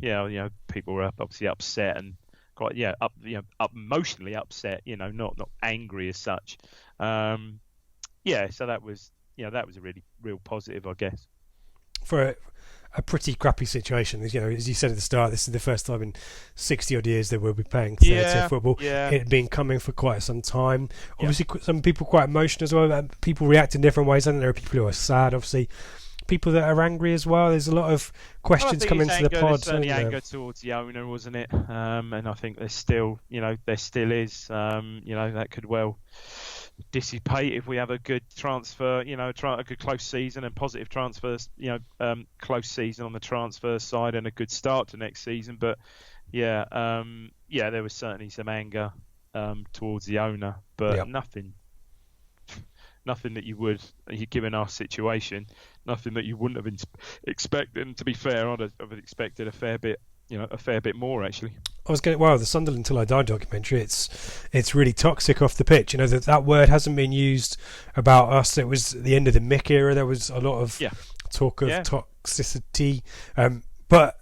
People were obviously upset and quite, emotionally upset, not angry as such. So that was... that was a really real positive, I guess. For a pretty crappy situation, as you said at the start, this is the first time in 60 odd years that we'll be playing third-tier football. Yeah. It had been coming for quite some time. Obviously, some people quite emotional as well. People react in different ways. I think there are people who are sad, obviously. People that are angry as well. There's a lot of questions coming into the pod. There's certainly anger towards the owner, wasn't it? And I think there's still, there still is. That could well dissipate if we have a good transfer, a good close season and positive transfers, close season on the transfer side and a good start to next season. But there was certainly some anger towards the owner, but nothing that given our situation, nothing that you wouldn't have expected. And to be fair, I'd have expected a fair bit more, actually. The Sunderland Till I Die documentary, it's really toxic off the pitch. That word hasn't been used about us. It was the end of the Mick era. There was a lot of talk of toxicity, but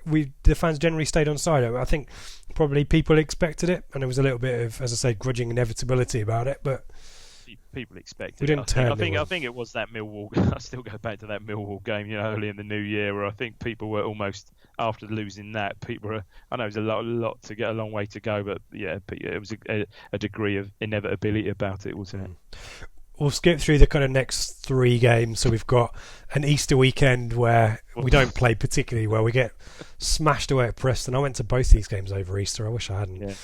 the fans generally stayed on side. I think probably people expected it, and there was a little bit of, as I say, grudging inevitability about it, but people expected we didn't it. I think it was that Millwall. I still go back to that Millwall game, early in the new year, where I think people were almost, after losing that, people were. I know it was a long way to go, but it was a degree of inevitability about it, wasn't it? We'll skip through the kind of next 3 games. So we've got an Easter weekend where we don't play particularly well. We get smashed away at Preston. I went to both these games over Easter. I wish I hadn't.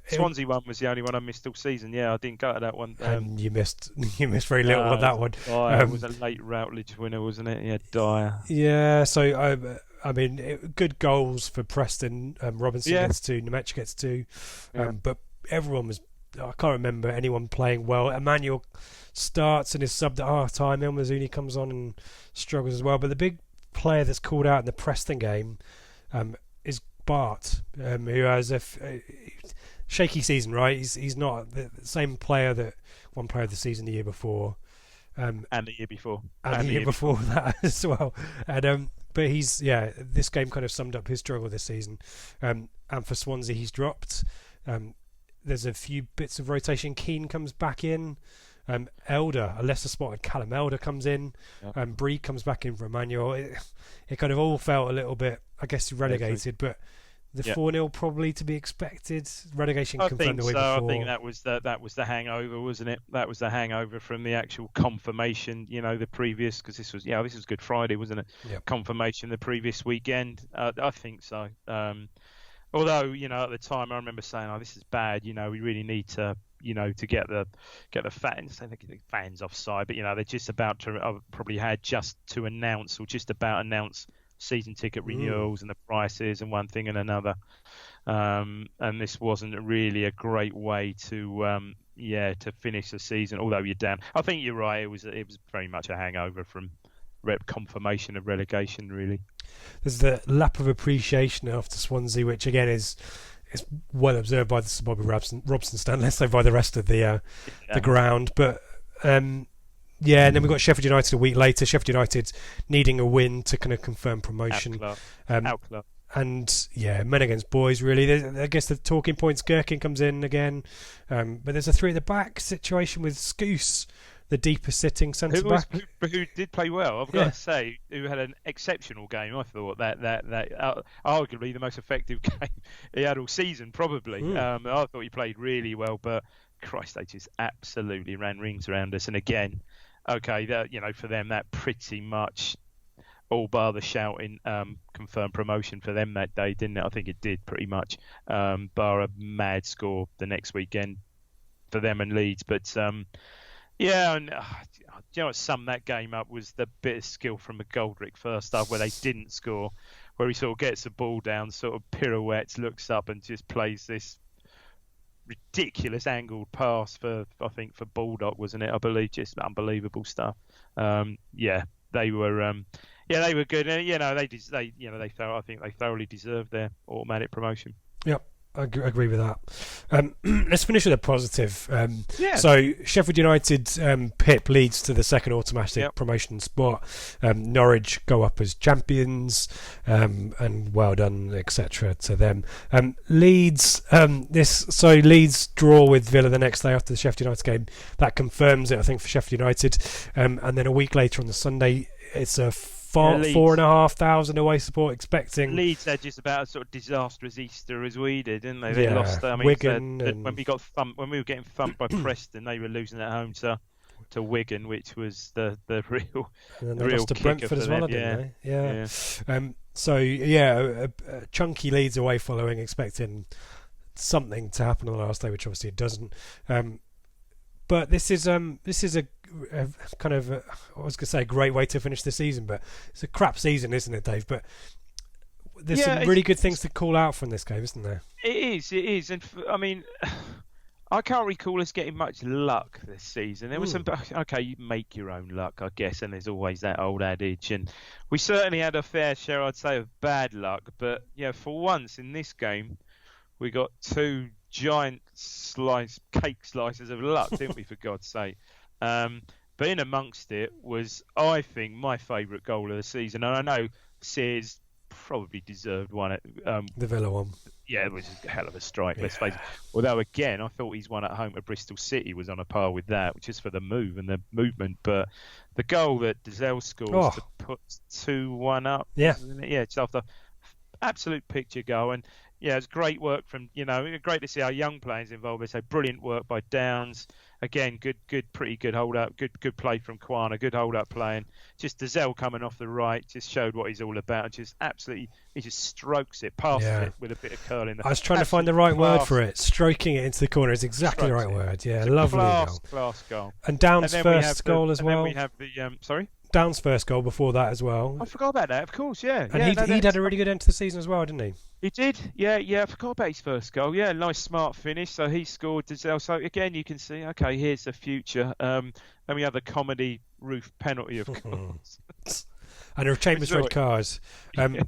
Swansea one was the only one I missed all season. I didn't go to that one. And you missed very little on that one. It was a late Routledge winner, wasn't it? Yeah, Dyer. Yeah, so good goals for Preston. Robinson gets 2, Nemec gets 2, but everyone was. I can't remember anyone playing well. Emmanuel starts and is subbed at half time. El Mazzuni comes on and struggles as well. But the big player that's called out in the Preston game is Bart, who has a shaky season, right? He's not the same player that won player of the season the year before. And the year before. And the year before that as well. And but this game kind of summed up his struggle this season. And for Swansea, he's dropped. There's a few bits of rotation. Keane comes back in. Elder, a lesser spotted Callum Elder comes in. Bree comes back in for Emmanuel. It kind of all felt a little bit, I guess, relegated, but the 4-0 probably to be expected. Relegation confirmed the way before. I think that was the hangover, wasn't it? That was the hangover from the actual confirmation. The previous, because this was Good Friday, wasn't it? Yep. Confirmation the previous weekend. I think so. Although, at the time I remember saying, this is bad, we really need to, to get the fans, I think the fans offside, but, they're just about to, probably had just to announce season ticket renewals and the prices and one thing and another. And this wasn't really a great way to finish the season, although you're down. I think you're right, it was very much a hangover from confirmation of relegation, really. There's the lap of appreciation after Swansea, which again is well observed by the Bobby Robson stand, less so by the rest of the ground. But and then we've got Sheffield United a week later. Sheffield United needing a win to kind of confirm promotion. Outclass. And men against boys, really. I guess the talking points. Gherkin comes in again, but there's a 3 at the back situation with Scouse, the deeper sitting centre back, who did play well. I've got to say, who had an exceptional game. I thought that arguably the most effective game he had all season, probably. I thought he played really well, but Christ, they just absolutely ran rings around us. And again, for them that pretty much all bar the shouting confirmed promotion for them that day, didn't it? I think it did pretty much, bar a mad score the next weekend for them and Leeds, but. And what summed that game up was the bit of skill from McGoldrick first half where they didn't score, where he sort of gets the ball down, sort of pirouettes, looks up, and just plays this ridiculous angled pass for Baldock, wasn't it? I believe, just unbelievable stuff. They were. They were good. I think they thoroughly deserved their automatic promotion. Yep. I agree with that. Let's finish with a positive. So Sheffield United pip Leeds to the second automatic promotion spot. Norwich go up as champions, and well done, etc. to them. Leeds Leeds draw with Villa the next day after the Sheffield United game. That confirms it, I think, for Sheffield United. And then a week later on the Sunday, it's a 4,500 away support expecting. Leeds had just about as sort of disastrous Easter as we did, didn't they? They lost. Wigan. When we were getting thumped by Preston, they were losing at home to Wigan, which was the real. And then they lost to Brentford as well, didn't they? Yeah. A chunky Leeds away following, expecting something to happen on the last day, which obviously it doesn't. But this is a kind of I was going to say a great way to finish the season, but it's a crap season, isn't it, Dave? But there's some really good things to call out from this game, isn't there? It is, and I can't recall us getting much luck this season. There was some. Okay, you make your own luck, I guess, and there's always that old adage, and we certainly had a fair share, I'd say, of bad luck. But for once in this game, we got two giant cake slices of luck, didn't we? For God's sake. But in amongst it was, I think, my favourite goal of the season, and I know Sears probably deserved one at the Villa one. Yeah, it was a hell of a strike, let's face it. Although, again, I thought his one at home at Bristol City was on a par with that, just for the move and the movement. But the goal that Dizelle scores to put 2-1 up, just after absolute picture goal. And it's great work from, great to see our young players involved. They say brilliant work by Downs. Again, pretty good hold up, good play from Kwana, good hold up play, and just Dizelle coming off the right just showed what he's all about. Just absolutely, he just strokes it, passes it with a bit of curl in. I was trying to find the right word for it. Stroking it into the corner is exactly the right word. Yeah, lovely class goal. And Downs' first goal as well. And then we have the Downs' first goal before that as well. I forgot about that, of course, yeah. And he'd had a really good end to the season as well, didn't he? He did, yeah. I forgot about his first goal. Yeah, nice, smart finish. So he scored Dizelle. So again, you can see, okay, here's the future. Then we have the comedy roof penalty, of course. And a Chambers red card.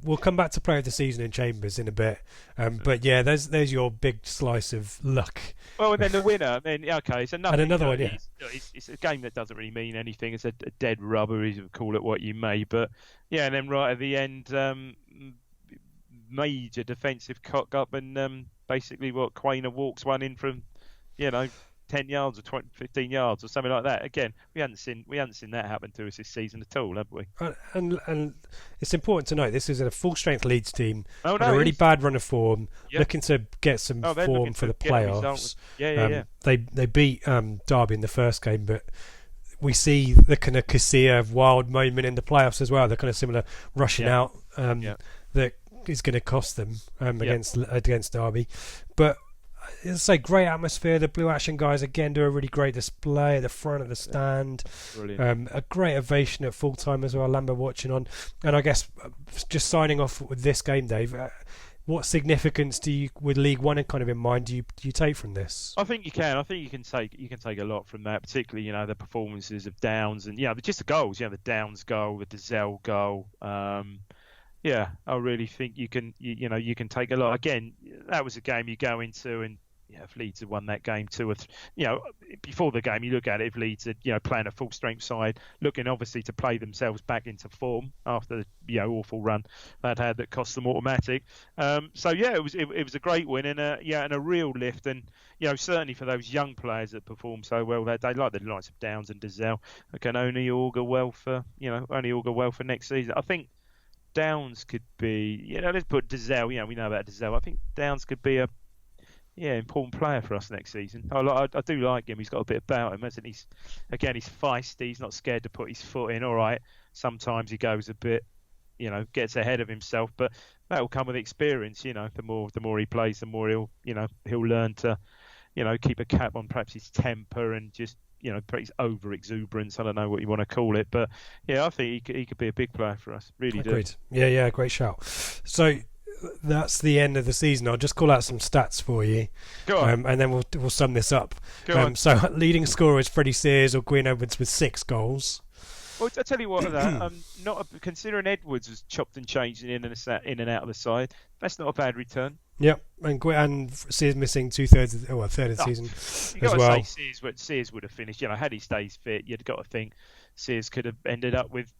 We'll come back to player of the season in Chambers in a bit. But yeah, there's your big slice of luck. Well, and then the winner. It's another one. Yeah, it's a game that doesn't really mean anything. It's a dead rubber. You call it what you may. But yeah, and then right at the end, major defensive cock up, and basically Quainer walks one in from 10 yards or 15 yards or something like that. Again, we hadn't seen that happen to us this season at all, have we? And it's important to note this is a full strength Leeds team on a really bad run of form, looking to get some form for the playoffs. They beat Derby in the first game, but we see the kind of Casilla wild moment in the playoffs as well. The kind of similar rushing out that is going to cost them against Derby, but. It's a great atmosphere. The Blue Action guys again do a really great display at the front of the stand. A great ovation at full time as well. Lambert watching on, and I guess just signing off with this game, Dave. What significance do you, with League One kind of in mind, do you take from this? I think you can. I think you can take a lot from that, particularly the performances of Downs and just the goals. The Downs goal, the Dizelle goal. I really think you can take a lot. Again, that was a game you go into, and if Leeds had won that game 2 or 3, before the game you look at it, if Leeds had playing a full strength side, looking obviously to play themselves back into form after the awful run that cost them automatic. It was a great win and a real lift, and certainly for those young players that performed so well that day, like the likes of Downs and Dizelle, it can only augur well for next season. I think Downs could be, let's put Dizelle, we know about Dizelle. I think Downs could be a important player for us next season. I do like him. He's got a bit about him, hasn't he? He's feisty. He's not scared to put his foot in. All right. Sometimes he goes a bit, gets ahead of himself, but that will come with experience. The more he plays, the more he'll learn to, keep a cap on perhaps his temper and just, perhaps over exuberance. I don't know what you want to call it, but yeah, I think he could be a big player for us. Really do. Agreed. Yeah, great shout. So that's the end of the season. I'll just call out some stats for you, Go on. and then we'll sum this up. Go on. So leading scorer is Freddie Sears or Gwyn Edwards with 6 goals. Well, I tell you what, considering Edwards was chopped and changed in and out of the side, that's not a bad return. Yep, and Sears missing 2/3 a third of the season you as well. Say Sears would have finished. Had he stays fit, you'd got to think Sears could have ended up with.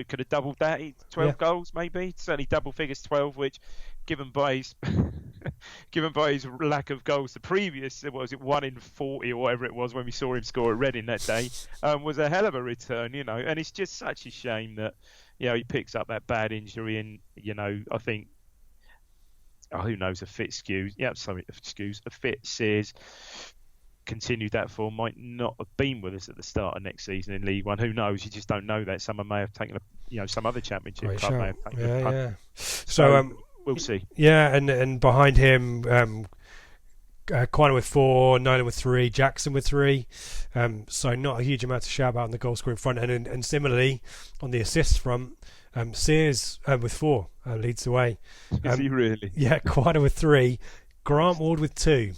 Could have doubled that, 12 goals maybe, certainly double figures 12, which given by his lack of goals the previous, what was it, 1 in 40 or whatever it was when we saw him score at Reading that day, was a hell of a return, and it's just such a shame that he picks up that bad injury, and I think who knows, a fit Sears continued that form might not have been with us at the start of next season in League One. Who knows? You just don't know that. Someone may have taken some other championship club may have taken a punt. Yeah. So we'll see. Yeah, and behind him, Quiner with 4, Nolan with 3, Jackson with 3. So not a huge amount to shout about on the goal scoring front, and similarly on the assists front, Sears with 4 leads the way. Is he really? Yeah, Quiner with 3, Grant Ward with 2.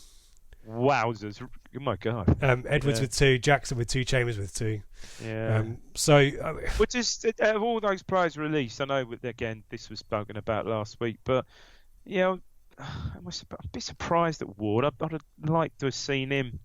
Wowzers! Oh my God. Edwards with 2, Jackson with 2, Chambers with 2. Yeah. Which is of all those players released, I know again this was spoken about last week, but I'm a bit surprised at Ward. I'd have liked to have seen him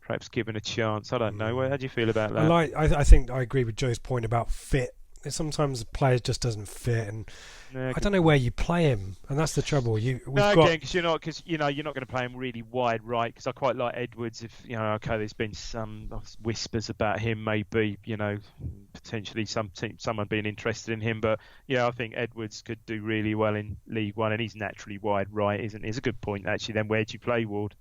perhaps given a chance. I don't know. How do you feel about that? I think I agree with Joe's point about fit. Sometimes the player just doesn't fit, and I don't know where you play him, and that's the trouble. Because you're not going to play him really wide right. Because I quite like Edwards. If there's been some whispers about him, maybe potentially someone being interested in him. But I think Edwards could do really well in League One, and he's naturally wide right, isn't he? It's a good point actually. Then where do you play Ward?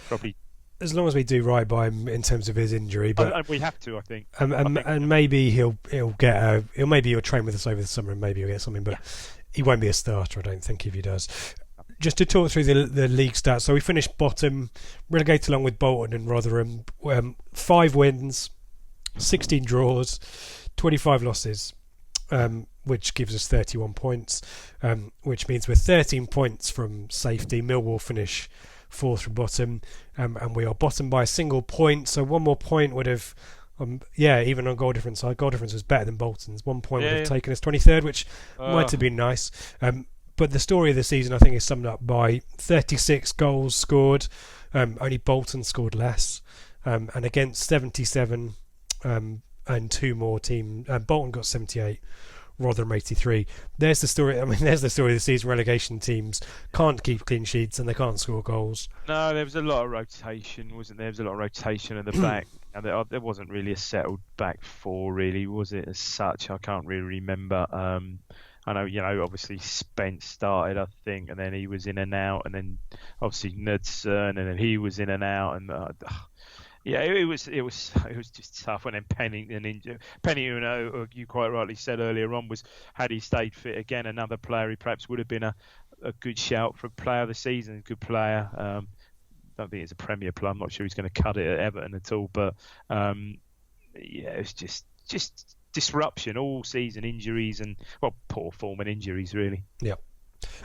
Probably. As long as we do right by him in terms of his injury, but we have to, I think. And maybe he'll train with us over the summer, and maybe he'll get something, but he won't be a starter, I don't think, if he does. Just to talk through the league stats, so we finished bottom, relegated along with Bolton and Rotherham. 5 wins, 16 draws, 25 losses, which gives us 31 points, which means we're 13 points from safety. Millwall finish 4th from bottom, and we are bottom by a single point, so one more point would have even on goal difference, our goal difference was better than Bolton's. 1 point would have taken us 23rd, which might have been nice, but the story of the season I think is summed up by 36 goals scored. Only Bolton scored less, and against 77 and 2 more teams, Bolton got 78, Rotherham 83. There's the story. There's the story of the season. Relegation teams can't keep clean sheets and they can't score goals. No, there was a lot of rotation, wasn't there? There was a lot of rotation in the back. And there wasn't really a settled back 4, really, was it? As such, I can't really remember. I know, obviously Spence started, I think, and then he was in and out, and then obviously Knudsen, and then he was in and out, and it was just tough. And then Pennington, you quite rightly said earlier on, had he stayed fit again, another player who perhaps would have been a good shout for player of the season, a good player. Don't think he's a Premier player. I'm not sure he's going to cut it at Everton at all, but it's just disruption all season, injuries and poor form and injuries really. Yeah.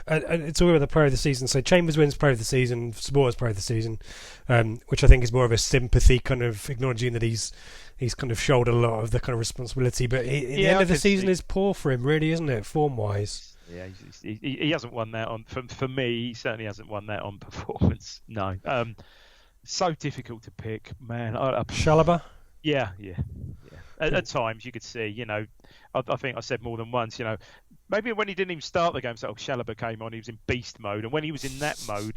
And it's all about the player of the season. So Chambers wins player of the season, supporters player of the season, which I think is more of a sympathy, kind of acknowledging that he's kind of shouldered a lot of the kind of responsibility. But the end of the season is poor for him, really, isn't it, form wise? Yeah, he hasn't won that on. For me, he certainly hasn't won that on performance. No, so difficult to pick, man. Chalobah. Yeah. At times you could see, I think I said more than once, maybe when he didn't even start the game, Chalobah came on, he was in beast mode, and when he was in that mode,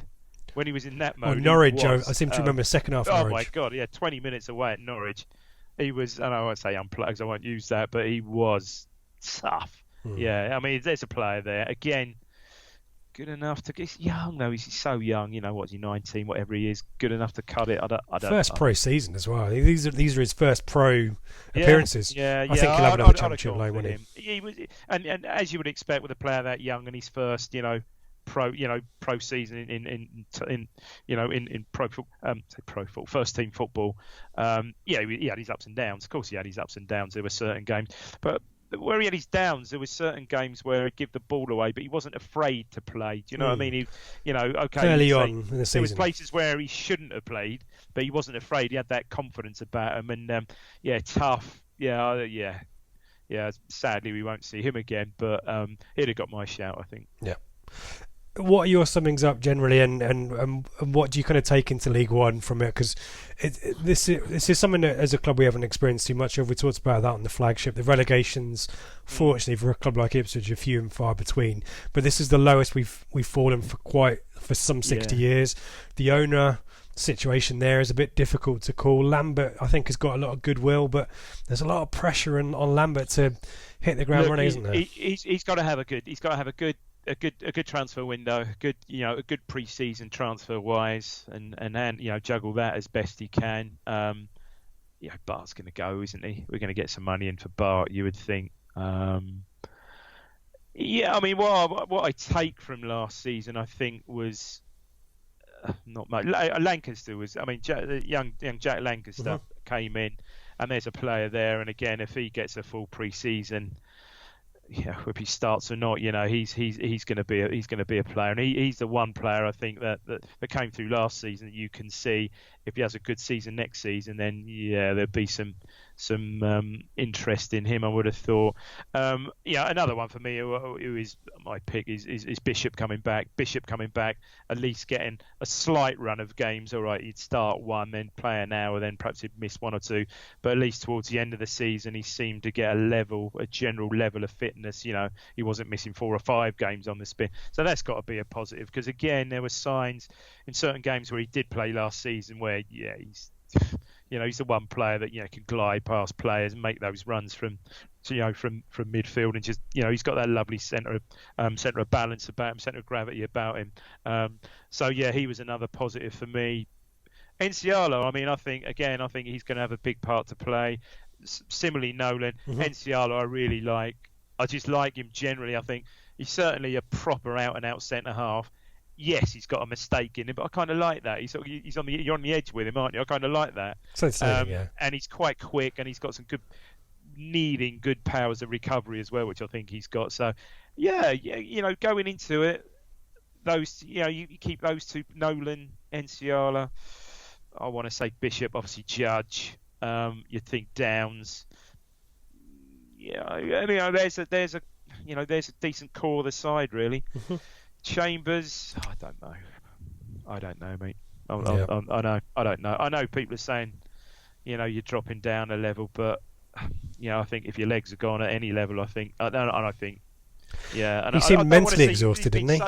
Norwich, I seem to remember the second half. Oh Norwich. My God, 20 minutes away at Norwich, he was. I won't say unplugged, because I won't use that, but he was tough. Yeah, there's a player there again. Good enough to. He's young though. He's so young. What's he, 19? Whatever he is, good enough to cut it. I don't. First pro season as well. These are his first pro appearances. Yeah. I think he'll have another championship low, won't he? He was, and as you would expect with a player that young and his first, pro season in first team football. He had his ups and downs. Of course, he had his ups and downs. There were certain games, but where he had his downs, there were certain games where he'd give the ball away, but he wasn't afraid to play. Do you know what I mean? Early on in the season, there was places where he shouldn't have played, but he wasn't afraid. He had that confidence about him, and tough. Yeah. Sadly, we won't see him again, but he'd have got my shout, I think. Yeah. What are your summings up generally, and what do you kind of take into League One from it? Because this is something that as a club we haven't experienced too much of. We talked about that on the flagship. The relegations, fortunately for a club like Ipswich, are few and far between. But this is the lowest we've fallen for some 60 years. The owner situation there is a bit difficult to call. Lambert, I think, has got a lot of goodwill, but there's a lot of pressure on Lambert to hit the ground running, isn't there? He's got to have a good transfer window, a good pre-season transfer wise, and juggle that as best he can. Bart's going to go, isn't he? We're going to get some money in for Bart, you would think. I mean, what I take from last season, I think, was not much. Lancaster was, I mean, young Jack Lancaster came in, and there's a player there, and again, if he gets a full pre-season, if he starts or not, he's going to be a player, and he's the one player I think that came through last season that you can see if he has a good season next season, then there'd be some interest in him, I would have thought. Another one for me who is my pick is Bishop coming back. Bishop coming back, at least getting a slight run of games. All right, he'd start one, then play an hour, then perhaps he'd miss one or two, but at least towards the end of the season he seemed to get a general level of fitness. He wasn't missing 4 or 5 games on the spin, so that's got to be a positive, because again there were signs in certain games where he did play last season where he's the one player that can glide past players and make those runs from midfield, and just he's got that lovely centre of balance about him, centre of gravity about him. He was another positive for me. Encialo, I mean, I think he's going to have a big part to play. Similarly, Nolan. Encialo, I really like. I just like him generally. I think he's certainly a proper out and out centre half. Yes, he's got a mistake in him, but I kind of like that. You're on the edge with him, aren't you? I kind of like that. And he's quite quick, and he's got some good powers of recovery as well, which I think he's got. So, going into it, you keep those two, Nolan, Enciala. I want to say Bishop, obviously Judge. You'd think Downs. There's a decent core of the side, really. Chambers, I don't know, mate. I don't know. I know people are saying, you're dropping down a level, but I think if your legs are gone at any level, he seemed mentally exhausted, didn't he?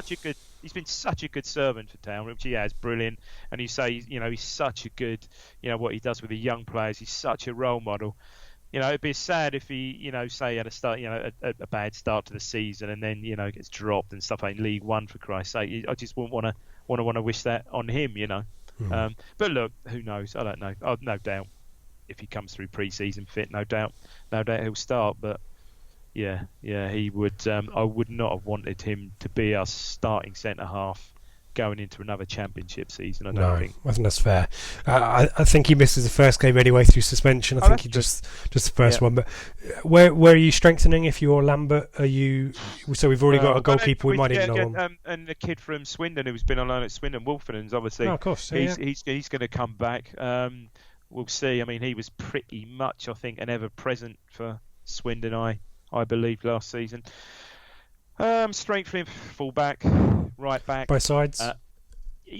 He's been such a good servant for Town, which he has, brilliant. And you say, he's such a good, what he does with the young players. He's such a role model. It'd be sad if he, say had a bad start to the season and then, gets dropped and stuff like in League One, for Christ's sake. I just wouldn't want to wish that on him, But look, who knows? I don't know. No doubt if he comes through pre-season fit, no doubt he'll start. But he would. I would not have wanted him to be our starting centre half going into another championship season. I don't think. I think that's fair. I think he misses the first game anyway through suspension. I think he just the first one. But where are you strengthening if you're Lambert? Are you? So we've already got a goalkeeper. We might even know him. And the kid from Swindon who's been on loan at Swindon, Wolfenens, obviously. Oh, of course. He's going to come back. We'll see. I mean, he was pretty much, I think, an ever present for Swindon. I believe last season. Strength for him, full back, right back. Both sides?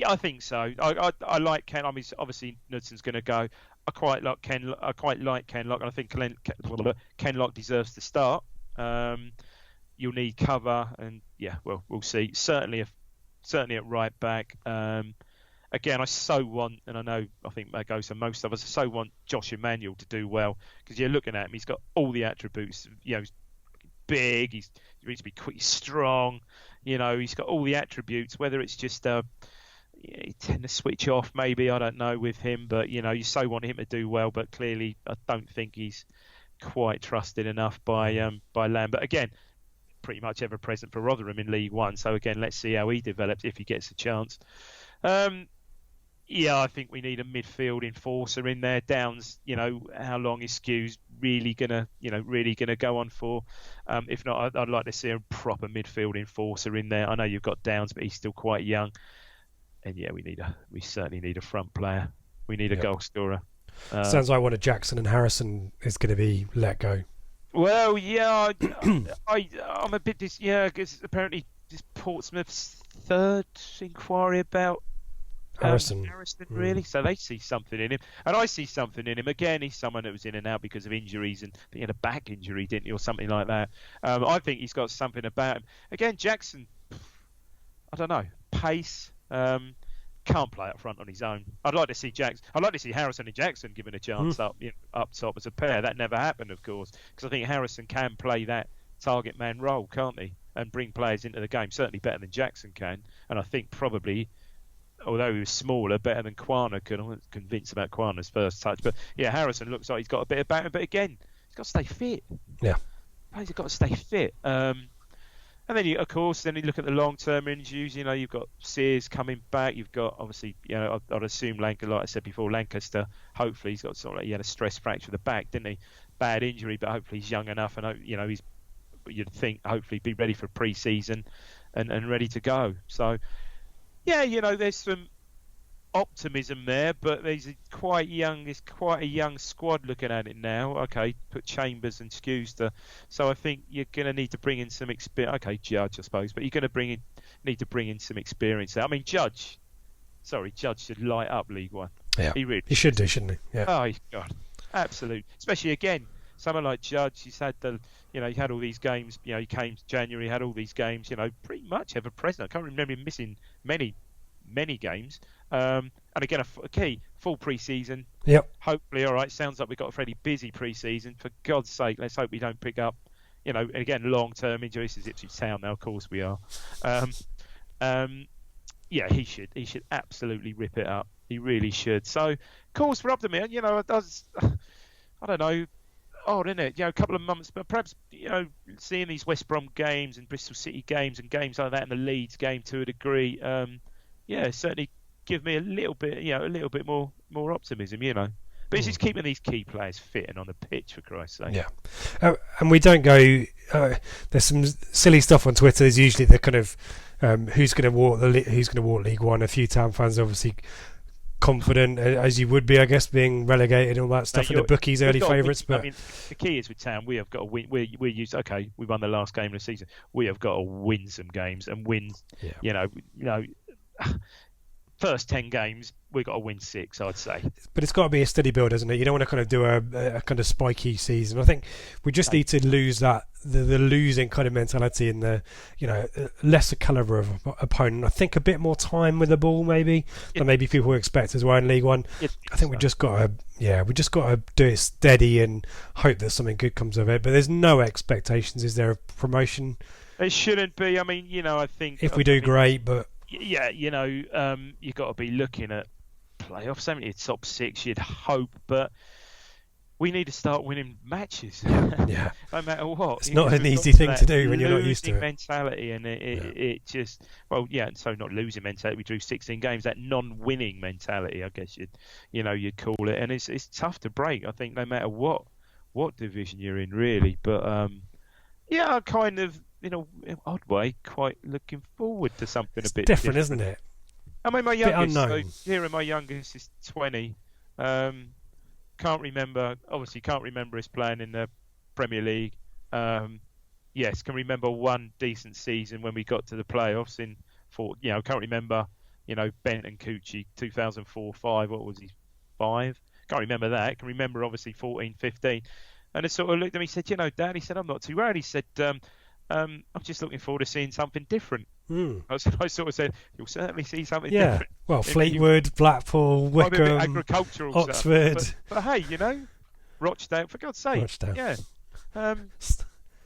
I think so. I like Ken. I mean, obviously Knudson's going to go. I quite like Ken Lock, and I think Ken Lock deserves to start. You'll need cover, and we'll see. Certainly at right back. Again, I so want, and I think that goes for most of us. I so want Josh Emmanuel to do well, because you're looking at him. He's got all the attributes. He's big. He needs to be quick, strong. He's got all the attributes. Whether it's just you tend to switch off, maybe, I don't know with him. But you so want him to do well. But clearly, I don't think he's quite trusted enough by Lambert. Again, pretty much ever present for Rotherham in League One. So again, let's see how he develops if he gets a chance. Yeah, I think we need a midfield enforcer in there. Downs, how long is Skew's really gonna go on for? If not, I'd like to see a proper midfield enforcer in there. I know you've got Downs, but he's still quite young. And yeah, we certainly need a front player. We need a goal scorer. Sounds like one of Jackson and Harrison is going to be let go. Well, yeah, I'm a bit because apparently this Portsmouth's third inquiry about Harrison really, so they see something in him, and I see something in him. Again, he's someone that was in and out because of injuries, and he had a back injury, didn't he, or something like that. I think he's got something about him. Again, Jackson, I don't know, pace, can't play up front on his own. I'd like to see Harrison and Jackson given a chance up top as a pair. That never happened, of course, because I think Harrison can play that target man role, can't he, and bring players into the game, certainly better than Jackson can. And I think probably, although he was smaller, better than Quana could. I'm not convinced about Quana's first touch. But yeah, Harrison looks like he's got a bit about him. But again, he's got to stay fit. Yeah. Players have got to stay fit. And then, of course, you look at the long-term injuries. You've got Sears coming back. You've got, obviously, I'd assume Lancaster, like I said before, Lancaster, hopefully he's got he had a stress fracture of the back, didn't he? Bad injury, but hopefully he's young enough and, you'd think, hopefully be ready for pre-season and ready to go. So, yeah, there's some optimism there, but there's quite a young squad looking at it now. Okay, put Chambers and Skews so I think you're going to need to bring in some experience. Okay, Judge, I suppose, but you're going to need to bring in some experience there. I mean, Judge should light up League One. Yeah, he should do, shouldn't he? Yeah. Oh God, absolute. Especially again, someone like Judge. He's had he had all these games. He came January, had all these games. Pretty much ever present. I can't remember him missing many games. And again, a key full pre-season. Yep. Hopefully, all right. Sounds like we've got a fairly busy pre-season. For God's sake, let's hope we don't pick up, again, long-term injuries. This is Ipswich Town now, of course we are. Yeah, he should absolutely rip it up. He really should. So, cause for optimism. It does. I don't know. Odd, isn't it? A couple of months, but perhaps seeing these West Brom games and Bristol City games and games like that, and the Leeds game to a degree. Certainly give me a little bit more optimism, But it's just keeping these key players fit and on the pitch, for Christ's sake. Yeah, and we don't go. There's some silly stuff on Twitter. There's usually the kind of who's going to walk League One. A few Town fans obviously confident, as you would be, I guess, being relegated and all that stuff, and the bookies' early favourites. But I mean, the key is with Town, we have got to win. We won the last game of the season. We have got to win some games and win. Yeah. First 10 games, we've got to win 6, I'd say. But it's got to be a steady build, isn't it? You don't want to kind of do a kind of spiky season. I think we just need to lose that the losing kind of mentality and the lesser calibre of opponent. I think a bit more time with the ball maybe than maybe people expect as well in League One. I think we just got to do it steady and hope that something good comes of it. But there's no expectations. Is there a promotion? It shouldn't be. I mean, I think if we do great, but. Yeah, you've got to be looking at playoffs. I mean, it's top 6, you'd hope, but we need to start winning matches. Yeah. No matter what. It's not an easy thing to do when you're not used to it. Mentality, and it just, so not losing mentality. We drew 16 games. That non-winning mentality, I guess you'd call it, and it's tough to break. I think no matter what division you're in, really. But I kind of. In an odd way, quite looking forward to something a bit different, isn't it? I mean, my youngest is 20. Can't remember us playing in the Premier League. Yes, can remember one decent season when we got to the playoffs can't remember, Bent and Cucci 2004-5. What was he? 5? Can't remember that. Can remember obviously 14-15. And I sort of looked at me, he said, Dad, he said, I'm not too worried. He said, I'm just looking forward to seeing something different. I sort of said, you'll certainly see something different. Well, Fleetwood, Blackpool, Wickham, agricultural Oxford. Stuff. But hey, Rochdale, for God's sake. Rochdale.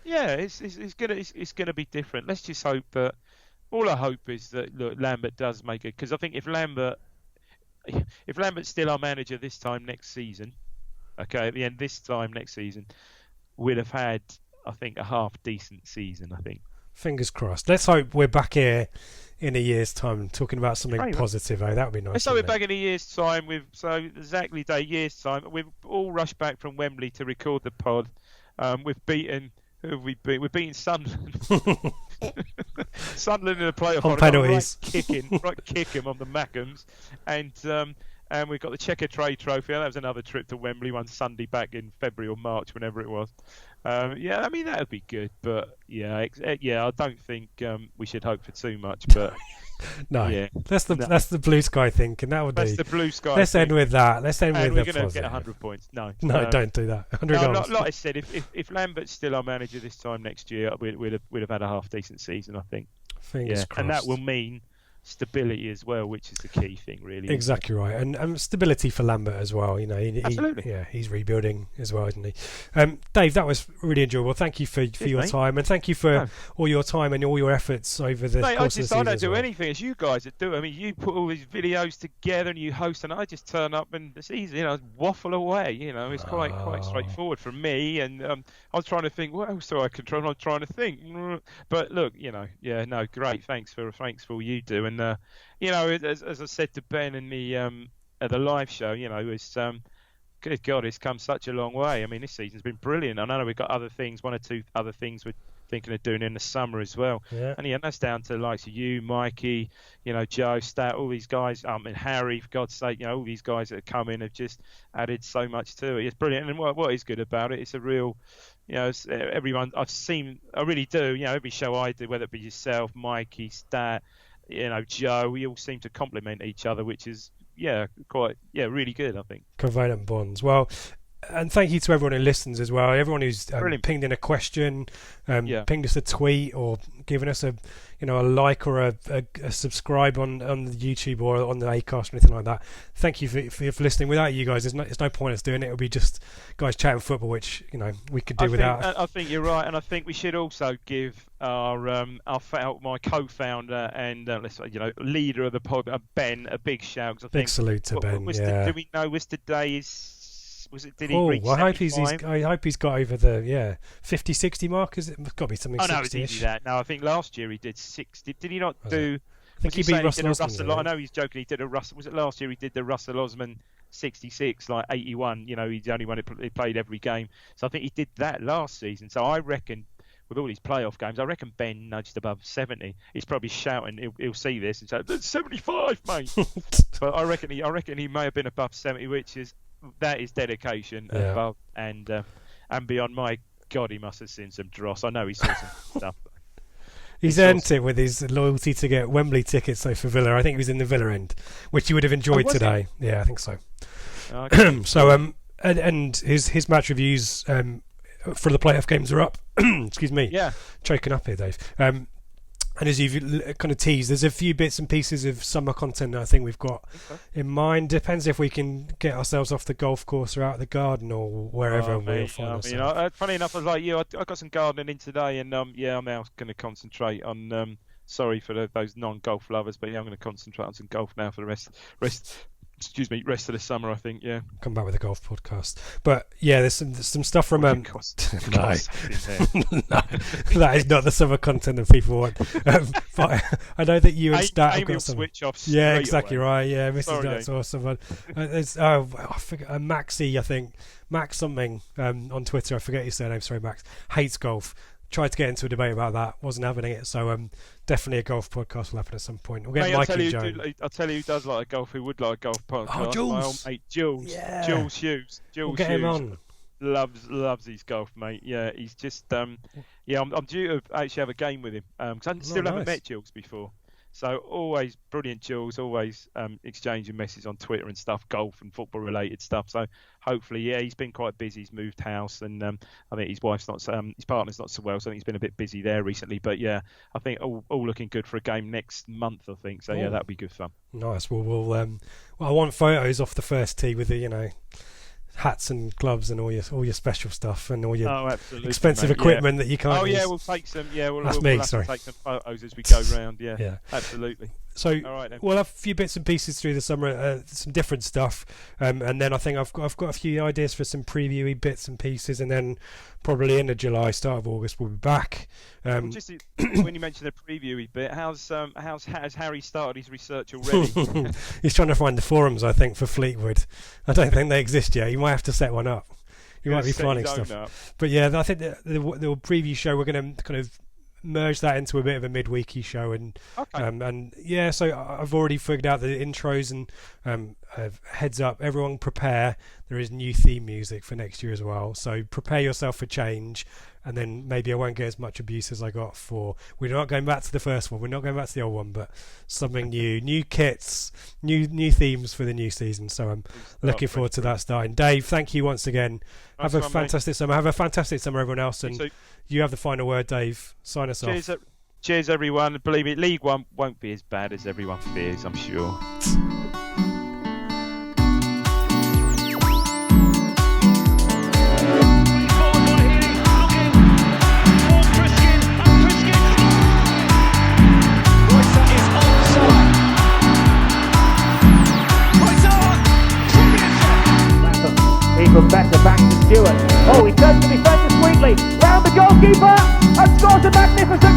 Yeah. It's gonna be different. Let's just hope that. All I hope is that Lambert does make it, because I think if Lambert's still our manager this time next season, okay, at the end this time next season, we'll have had. I think a half decent season. I think. Fingers crossed. Let's hope we're back here in a year's time talking about something positive. That would be nice. So we're back in a year's time. Exactly a year's time. We've all rushed back from Wembley to record the pod. We've beaten. Who have we beat? We've beaten Sunderland. Sunderland in the playoff on penalties. Right kicking on the Mackems, and we've got the Checker Trade Trophy. That was another trip to Wembley one Sunday back in February or March, whenever it was. Yeah, I mean that would be good, but I don't think we should hope for too much. But no, that's the blue sky thinking. That would be. That's the blue sky. Let's end with that. Let's end with the positive. We're going to get 100 points. No, don't do that. 100 goals. Like I said, if Lambert's still our manager this time next year, we'd have had a half decent season, I think. Fingers crossed. And that will mean stability as well, which is the key thing, really. Exactly right, and stability for Lambert as well. Absolutely. He's rebuilding as well, isn't he? Dave, that was really enjoyable. Thank you for your time, and thank you for all your time and all your efforts over the course of the season. I don't do anything. It's you guys that do it. I mean, you put all these videos together and you host, and I just turn up and it's easy. Waffle away. It's quite straightforward for me. And I was trying to think, what else do I control? I'm trying to think, but look, great. Thanks for all you do. And as I said to Ben in the at the live show, it's good God, it's come such a long way. I mean, this season's been brilliant. I know we've got one or two other things we're thinking of doing in the summer as well. Yeah. And that's down to the likes of you, Mikey, Joe, Stat, all these guys. And Harry, for God's sake, all these guys that have come in have just added so much to it. It's brilliant. And what is good about it? It's a real. Everyone I've seen, I really do. Every show I do, whether it be yourself, Mikey, Stat. Joe, we all seem to complement each other, which is really good, I think. Covalent bonds. Well, and thank you to everyone who listens as well. Everyone who's pinged in a question, pinged us a tweet, or given us a like or a subscribe on the YouTube or on the Acast or anything like that. Thank you for listening. Without you guys, there's no point us doing it. It'll be just guys chatting football, which we could do without. I think you're right, and I think we should also give my co-founder and leader of the pod, Ben, a big shout. I think big salute to Ben. Do we know was today is? Did he reach 75? I hope he's got over the 50, 60 mark. It's got to be something 60-ish. No, it's easy that. No, I think last year he did 60. Did he not do? I think he beat Russell Osman. I know he's joking. He did a Russell. Was it last year he did the Russell Osman 66, like 81? He's the only one who played every game. So I think he did that last season. So I reckon, with all these playoff games, I reckon Ben nudged above 70. He's probably shouting. He'll see this and say, "That's 75, mate." But I reckon he may have been above 70, which is. That is dedication above and beyond. My God, he must have seen some dross. I know he saw some stuff. He's earned it with his loyalty to get Wembley tickets. So for Villa, I think he was in the Villa end, which you would have enjoyed today. Yeah, I think so. Okay. So and his match reviews for the playoff games are up. Excuse me. Yeah. Choking up here, Dave. And as you've kind of teased, there's a few bits and pieces of summer content that I think we've got in mind. Depends if we can get ourselves off the golf course or out the garden or wherever we'll find ourselves. Funny enough, I was like you. I got some gardening in today, and I'm now going to concentrate on. Sorry for those non-golf lovers, but I'm going to concentrate on some golf now for the rest of the summer, I think. Yeah, come back with a golf podcast. But there's some stuff from no, that is not the summer content that people want. But I know that you and Stat have got some. Switch off. Yeah, exactly away. Right. Yeah, Mrs. That's awesome. I forget Maxie. I think Max something on Twitter. I forget his surname. Sorry, Max hates golf. Tried to get into a debate about that, wasn't having it. So definitely a golf podcast will happen at some point. We'll get Mikey Jones. I'll tell you who does like a golf, who would like a golf podcast. Oh, Jules. My old mate Jules. Yeah. Jules Hughes. We'll get him on. Loves his golf, mate. Yeah, he's just I'm due to actually have a game with him because I still haven't met Jules before. So always brilliant, Jules. Always exchanging messages on Twitter and stuff, golf and football related stuff. So hopefully, he's been quite busy. He's moved house, and I think his wife's not, his partner's not so well. So I think he's been a bit busy there recently. But I think all looking good for a game next month. I think so. That'll be good fun. Nice. Well, I want photos off the first tee with the hats and gloves and all your special stuff and all your expensive equipment that you can't use. We'll take some. We'll have to take some photos as we go round. Yeah, absolutely. So we'll have a few bits and pieces through the summer, some different stuff, and then I think I've got a few ideas for some previewy bits and pieces, and then probably end of July, start of August, we'll be back. Just when you mentioned the previewy bit, has Harry started his research already? He's trying to find the forums, I think, for Fleetwood. I don't think they exist yet. You might have to set one up. You might be finding stuff. But yeah, I think the preview show, we're going to kind of merge that into a bit of a midweeky show, and so I've already figured out the intros, and heads up, everyone prepare, there is new theme music for next year as well, so prepare yourself for change, and then maybe I won't get as much abuse as I got for, we're not going back to the first one, we're not going back to the old one, but something new kits, new themes for the new season, so I'm looking forward to that starting. Dave, thank you once again. Have a fantastic summer, everyone else, and you have the final word, Dave. Sign us off. Cheers, everyone. Believe it, League One won't be as bad as everyone fears, I'm sure. Even better back to Stewart. Oh, he turns to defend discreetly. Round the goalkeeper and scores a magnificent